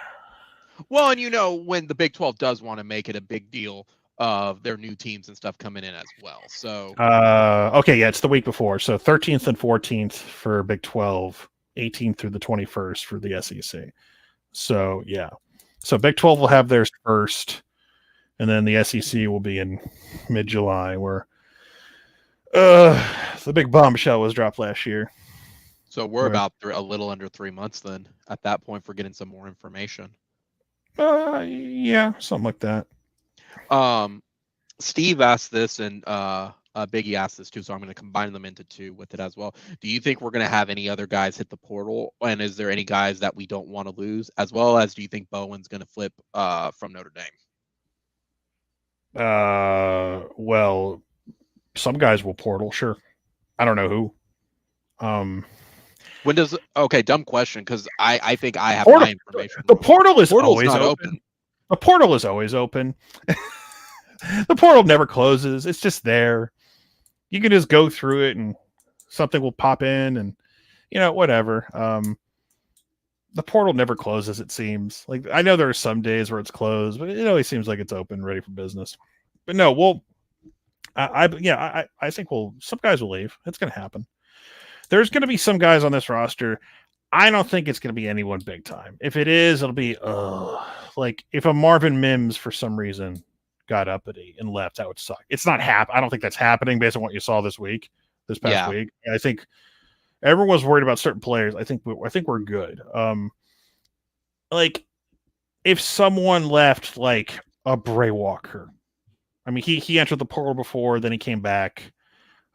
Well, and when the Big 12 does want to make it a big deal of their new teams and stuff coming in as well. So it's the week before. So 13th and 14th for Big 12, 18th through the 21st for the SEC. So so Big 12 will have theirs first, and then the SEC will be in mid-July, where the big bombshell was dropped last year. So we're about a little under 3 months then at that point for getting some more information. Something like that. Steve asked this and Biggie asked this too, so I'm going to combine them into two with it as well. Do you think we're going to have any other guys hit the portal, and is there any guys that we don't want to lose, as well as do you think Bowen's going to flip from Notre Dame? Well, some guys will portal, sure. I don't know who. When does dumb question, because I think I have my information. The portal is always open. The portal is always open. The portal never closes. It's just there. You can just go through it and something will pop in and whatever. The portal never closes, it seems. Like I know there are some days where it's closed, but it always seems like it's open, ready for business. But no, I think some guys will leave. It's going to happen. There's going to be some guys on this roster. I don't think it's going to be anyone big time. If it is, it'll be like if a Marvin Mims for some reason got uppity and left, that would suck. It's not I don't think that's happening based on what you saw this past week. I think everyone's worried about certain players. I think we're good. Like if someone left like a Bray Walker, I mean he entered the portal before, then he came back.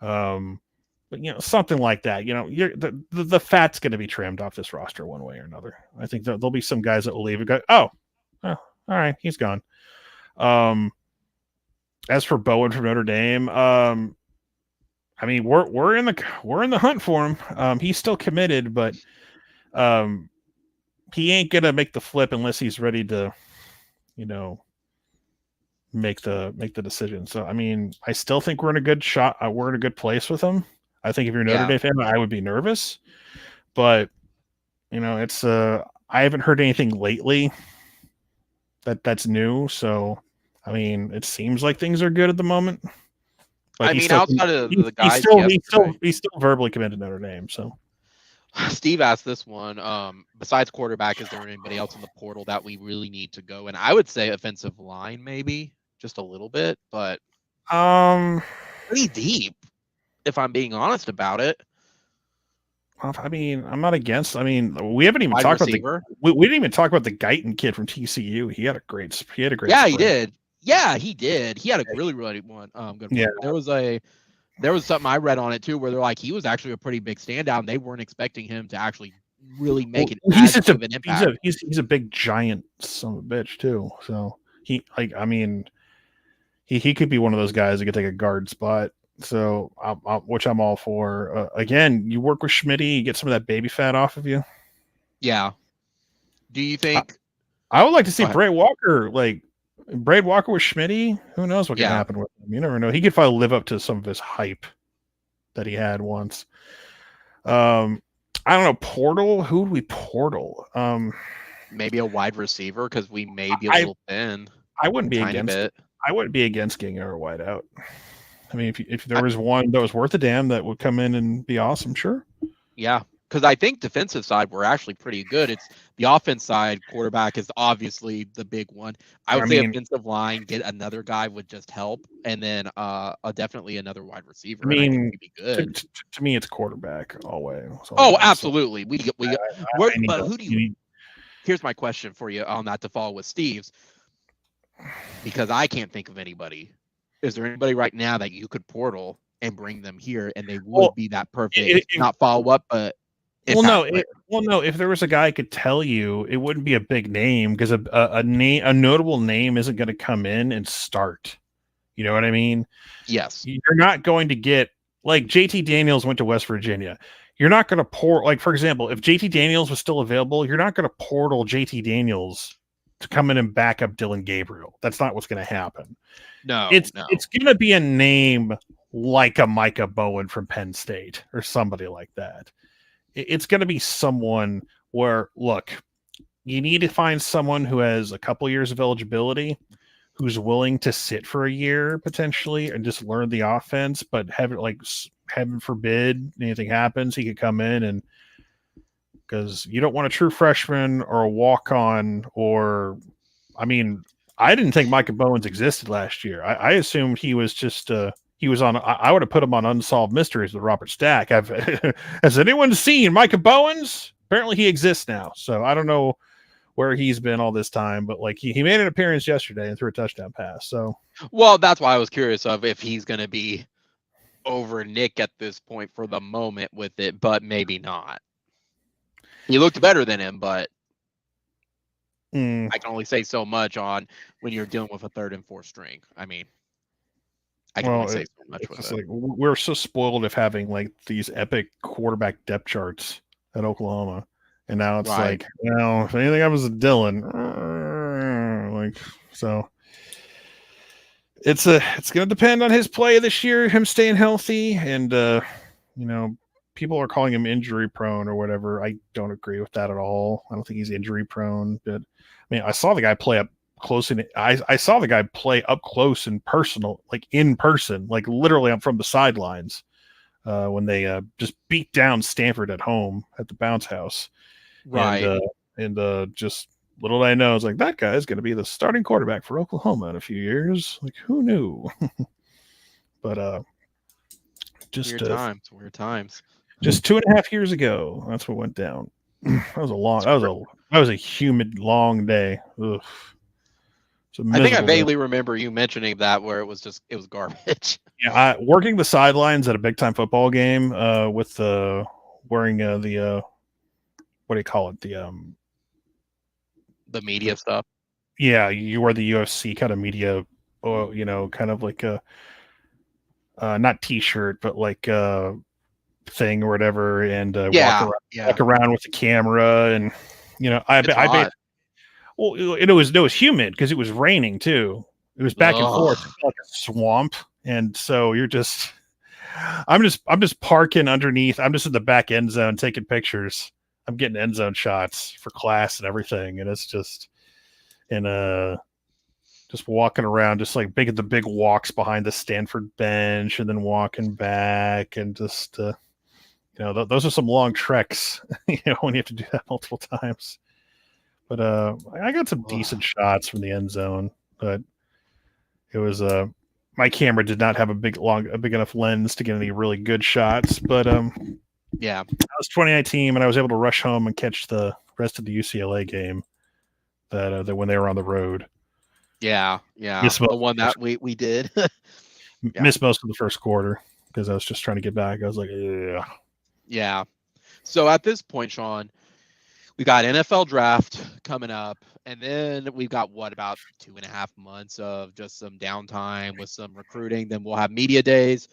But something like that. The fat's going to be trimmed off this roster one way or another. I think there'll be some guys that will leave and go, oh, all right, he's gone. As for Bowen from Notre Dame, I I mean, we're in the hunt for him. He's still committed, but he ain't gonna make the flip unless he's ready to, make the decision. So I mean, I still think we're in a good shot. We're in a good place with him. I think if you're a Notre Dame fan, I would be nervous, but it's I haven't heard anything lately that's new. So I mean, it seems like things are good at the moment. But I mean, outside of the guys, he's still verbally committed to Notre Dame. So Steve asked this one. Besides quarterback, is there anybody else in the portal that we really need to go? And I would say offensive line, maybe just a little bit, but pretty deep, if I'm being honest about it. I mean, I'm not against. I mean, we haven't even talked about we didn't even talk about the Guyton kid from TCU. He had a great. Yeah, sprint. he did. Yeah, he did. He had a really good one. Yeah. There was something I read on it too, where they're like he was actually a pretty big standout. And they weren't expecting him to actually really make he's an impact. He's a big giant son of a bitch too. So he could be one of those guys that could take a guard spot. So, which I'm all for. Again, you work with Schmitty, you get some of that baby fat off of you. Yeah. Do you think? I would like to see Braid Walker with Schmitty. Who knows what can happen with him? You never know. He could probably live up to some of his hype that he had once. I don't know. Portal? Who would we portal? Maybe a wide receiver because we may be a little thin. I wouldn't be against it. I wouldn't be against getting our wide out. I mean, if there was one that was worth a damn that would come in and be awesome, sure. Yeah, because I think defensive side we're actually pretty good. It's the offense side. Quarterback is obviously the big one. I would say offensive line, get another guy would just help, and then definitely another wide receiver. I mean, we'd be good. To me, it's quarterback always. Oh, absolutely. But who do you? Here's my question for you on that to follow with Steve's, because I can't think of anybody. Is there anybody right now that you could portal and bring them here and they would be that perfect, not follow up, but no. If there was a guy I could tell you, it wouldn't be a big name because a notable name isn't going to come in and start. You know what I mean? Yes. You're not going to get like JT Daniels went to West Virginia. You're not going to for example, if JT Daniels was still available, you're not going to portal JT Daniels to come in and back up Dylan Gabriel. That's not what's going to happen. No, it's going to be a name like a Micah Bowen from Penn State or somebody like that. It's going to be someone where, look, you need to find someone who has a couple years of eligibility, who's willing to sit for a year potentially and just learn the offense, but heaven forbid anything happens, he could come in and because you don't want a true freshman or a walk-on or, I mean, I didn't think Micah Bowens existed last year. I assumed he was just he was on. I would have put him on Unsolved Mysteries with Robert Stack. Has anyone seen Micah Bowens? Apparently, he exists now. So I don't know where he's been all this time, but like he made an appearance yesterday and threw a touchdown pass. So well, that's why I was curious of if he's going to be over Nick at this point for the moment with it, but maybe not. He looked better than him, but I can only say so much on when you're dealing with a third and fourth string. I mean, I can only say so much with it. Like, we're so spoiled of having like these epic quarterback depth charts at Oklahoma, and now it's like, if anything happens to Dylan, like so. It's going to depend on his play this year, him staying healthy, and people are calling him injury prone or whatever. I don't agree with that at all. I don't think he's injury prone. But I mean, I saw the guy play up close, and I saw the guy play up close and personal, like in person, like literally I'm from the sidelines when they just beat down Stanford at home at the bounce house. Right. And just little did I know, it's like that guy is going to be the starting quarterback for Oklahoma in a few years. Like, who knew? But just weird times. Just 2.5 years ago, that's what went down. That was a humid, long day. Ugh. I think I vaguely remember you mentioning that where it was garbage. Yeah, working the sidelines at a big time football game with wearing the what do you call it, the media stuff. Yeah, you wear the UFC kind of media, kind of like not T-shirt, but like thing or whatever, and Yeah, walk around with the camera, and I bet. Well, it was humid because it was raining too. It was back and forth, like a swamp, and so I'm just parking underneath. I'm just in the back end zone taking pictures. I'm getting end zone shots for class and everything, and it's just just walking around, just like making the big walks behind the Stanford bench, and then walking back, and just those are some long treks. When you have to do that multiple times. But I got some decent shots from the end zone, but it was my camera did not have a big enough lens to get any really good shots. But yeah, I was 2019, and I was able to rush home and catch the rest of the UCLA game that when they were on the road. Yeah. The one that we did. Missed most of the first quarter because I was just trying to get back. I was like, yeah. Yeah. So at this point, Sean, we got NFL draft coming up, and then we've got about 2.5 months of just some downtime with some recruiting. Then we'll have media days.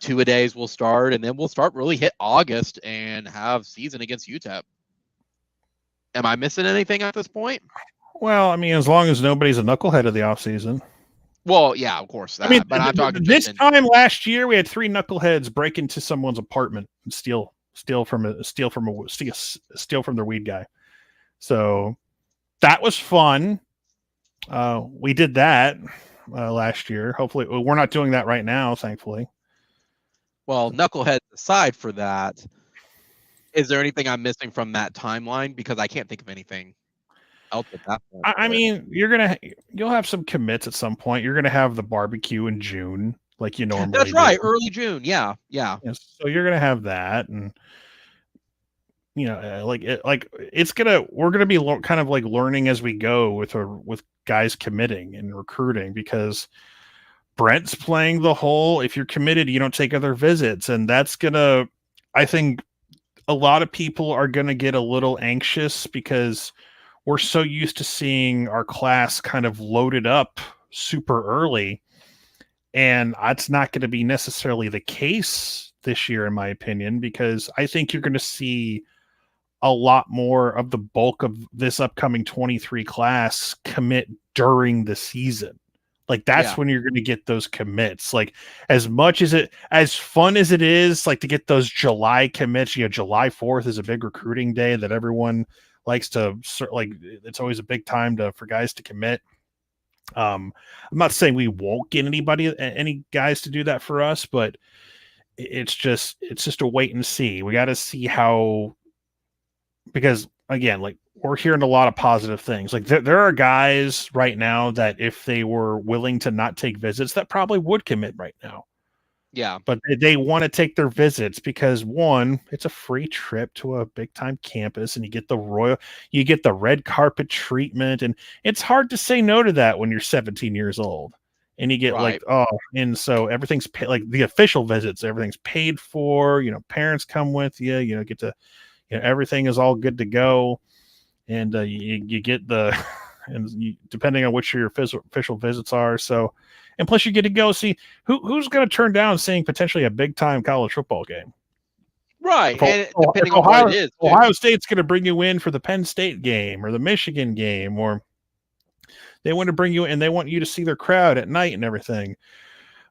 2-a-days will start, and then we'll start really hit August and have season against UTEP. Am I missing anything at this point? Well, I mean, as long as nobody's a knucklehead of the offseason. Well, yeah, of course. That, I mean, but I'm talking this time last year, we had 3 knuckleheads break into someone's apartment and steal from their weed guy. So that was fun. We did that last year. Hopefully, we're not doing that right now, thankfully. Well, knuckleheads aside for that, is there anything I'm missing from that timeline? Because I can't think of anything else at that point. I mean, you'll have some commits at some point. You're gonna have the barbecue in June, like you normally. That's right, early June. Yeah. So you're gonna have that, and we're gonna be kind of like learning as we go with guys committing and recruiting, because Brent's playing the whole, if you're committed, you don't take other visits, and that's gonna, I think, a lot of people are gonna get a little anxious because we're so used to seeing our class kind of loaded up super early, and that's not going to be necessarily the case this year, in my opinion, because I think you're going to see a lot more of the bulk of this upcoming 23 class commit during the season. Like that's when you're going to get those commits. Like as fun as it is, like to get those July commits, July 4th is a big recruiting day that everyone likes to, like, it's always a big time for guys to commit. I'm not saying we won't get any guys to do that for us, but it's just a wait and see. We got to see how, because again, like we're hearing a lot of positive things. Like there are guys right now that if they were willing to not take visits, that probably would commit right now. Yeah. But they want to take their visits because, one, it's a free trip to a big time campus, and you get the red carpet treatment, and it's hard to say no to that when you're 17 years old. And you get and so everything's like the official visits, everything's paid for, parents come with you, get to, everything is all good to go. And you get depending on which your official visits are. So, and plus you get to go see who's going to turn down seeing potentially a big time college football game. Right. And depending on what it is. Ohio State's going to bring you in for the Penn State game or the Michigan game, or they want to bring you in and they want you to see their crowd at night and everything.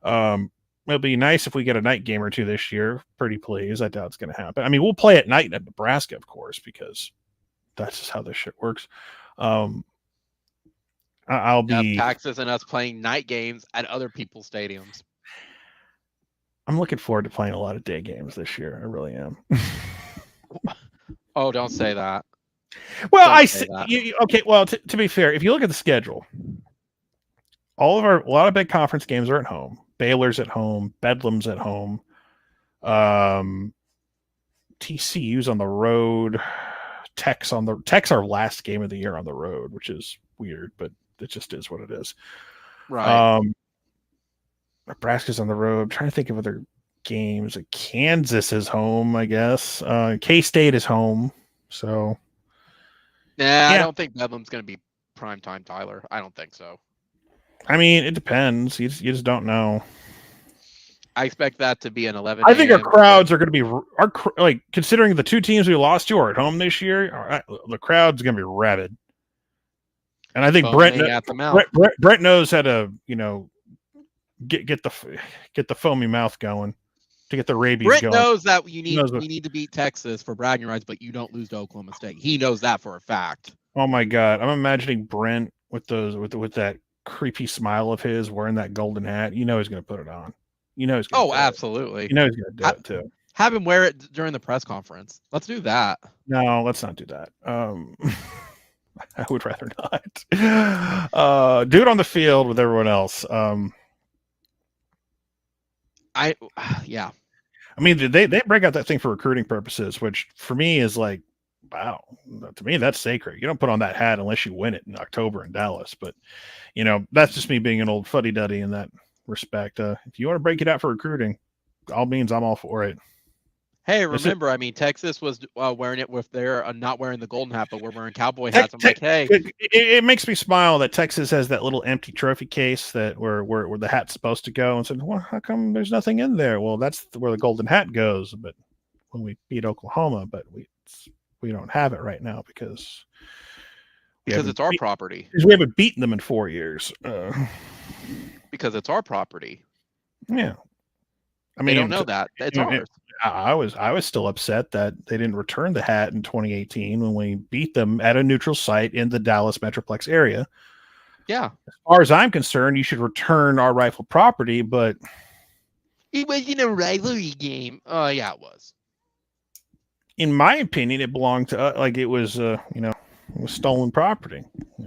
It'll be nice if we get a night game or two this year. Pretty please. I doubt it's going to happen. I mean, we'll play at night at Nebraska, of course, because that's just how this shit works. I'll be taxes and us playing night games at other people's stadiums. I'm looking forward to playing a lot of day games this year. I really am. Oh, don't say that. Well, okay. Well, to be fair, if you look at the schedule, a lot of big conference games are at home. Baylor's at home. Bedlam's at home. TCU's on the road. Tech's our last game of the year on the road, which is weird, but it just is what it is. Right. Nebraska's on the road. I'm trying to think of other games. Kansas is home, I guess. K-State is home. So I don't think Bedlam's going to be primetime, Tyler. I don't think so. I mean, it depends. You just don't know. I expect that to be an 11. I think our crowds are going to be like considering the two teams we lost to are at home this year. The crowd's going to be rabid, and I think Brent knows how to get the foamy mouth going to get the rabies Brent going. knows that we need to beat Texas for bragging rights, but you don't lose to Oklahoma State. He knows that for a fact. Oh my God, I'm imagining Brent with that creepy smile of his, wearing that golden hat. You know he's going to put it on. You know he's going to. Oh, absolutely. You know he's going to do it too. Have him wear it during the press conference. Let's do that. No, let's not do that. I would rather not. Do it on the field with everyone else. Yeah. I mean, they break out that thing for recruiting purposes, which for me is like, wow. To me, that's sacred. You don't put on that hat unless you win it in October in Dallas. But that's just me being an old fuddy-duddy in that respect. If you want to break it out for recruiting, all means, I'm all for it. Hey, remember, Texas was wearing it with their not wearing the golden hat, but we're wearing cowboy hats. I'm like, hey, it makes me smile that Texas has that little empty trophy case that where the hat's supposed to go, and said, well, how come there's nothing in there? Well, that's where the golden hat goes. But when we beat Oklahoma, but we don't have it right now because it's our property. Because we haven't beaten them in 4 years. Because it's our property. Yeah, I mean, they don't know that it's ours. I was still upset that they didn't return the hat in 2018 when we beat them at a neutral site in the Dallas Metroplex area. Yeah. As far as I'm concerned, you should return our rightful property, but it wasn't a rivalry game. Oh, yeah, it was. In my opinion, it belonged to it was it was stolen property.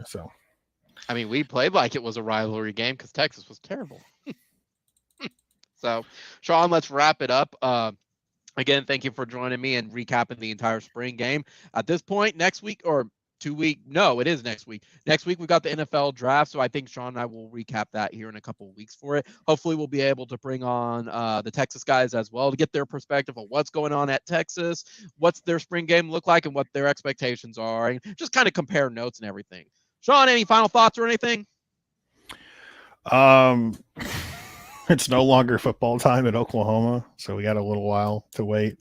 So, I mean, we played like it was a rivalry game because Texas was terrible. So, Sean, let's wrap it up. Again, thank you for joining me and recapping the entire spring game. At this point, next week or 2 week, no, it is next week. Next week, we've got the NFL draft. So I think Sean and I will recap that here in a couple of weeks for it. Hopefully, we'll be able to bring on the Texas guys as well to get their perspective on what's going on at Texas, what's their spring game look like, and what their expectations are, and just kind of compare notes and everything. Sean, any final thoughts or anything? It's no longer football time at Oklahoma, so we got a little while to wait.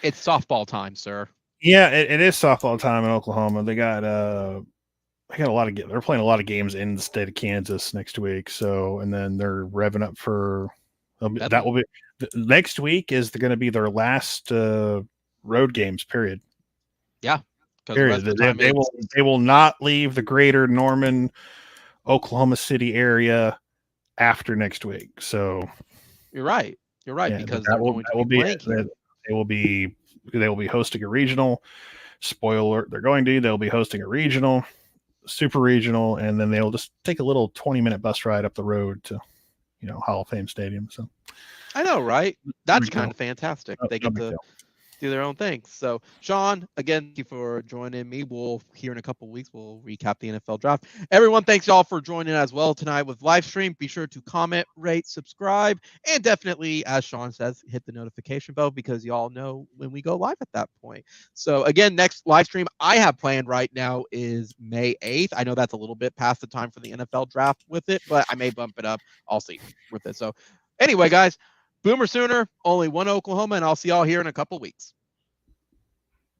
It's softball time, sir. Yeah, it is softball time in Oklahoma. They got a lot of they're playing a lot of games in the state of Kansas next week. So, and then they're revving up for that will be next week is going to be their last road games. Period. Yeah. Period. They will not leave the greater Norman, Oklahoma City area after next week. So you're right. Yeah, because they will be hosting a regional. Spoiler, they'll be hosting a regional, super regional, and then they'll just take a little 20-minute bus ride up the road to Hall of Fame Stadium. So I know, right? That's kind of fantastic. They get to do their own thing. So, Sean, again, thank you for joining me. We'll here in a couple of weeks, we'll recap the NFL draft. Everyone, thanks y'all for joining as well tonight with Livestream. Be sure to comment, rate, subscribe, and definitely, as Sean says, hit the notification bell because y'all know when we go live at that point. So again, next Livestream I have planned right now is May 8th. I know that's a little bit past the time for the NFL draft with it, but I may bump it up. I'll see with it. So anyway, guys, Boomer Sooner, only one Oklahoma, and I'll see y'all here in a couple of weeks.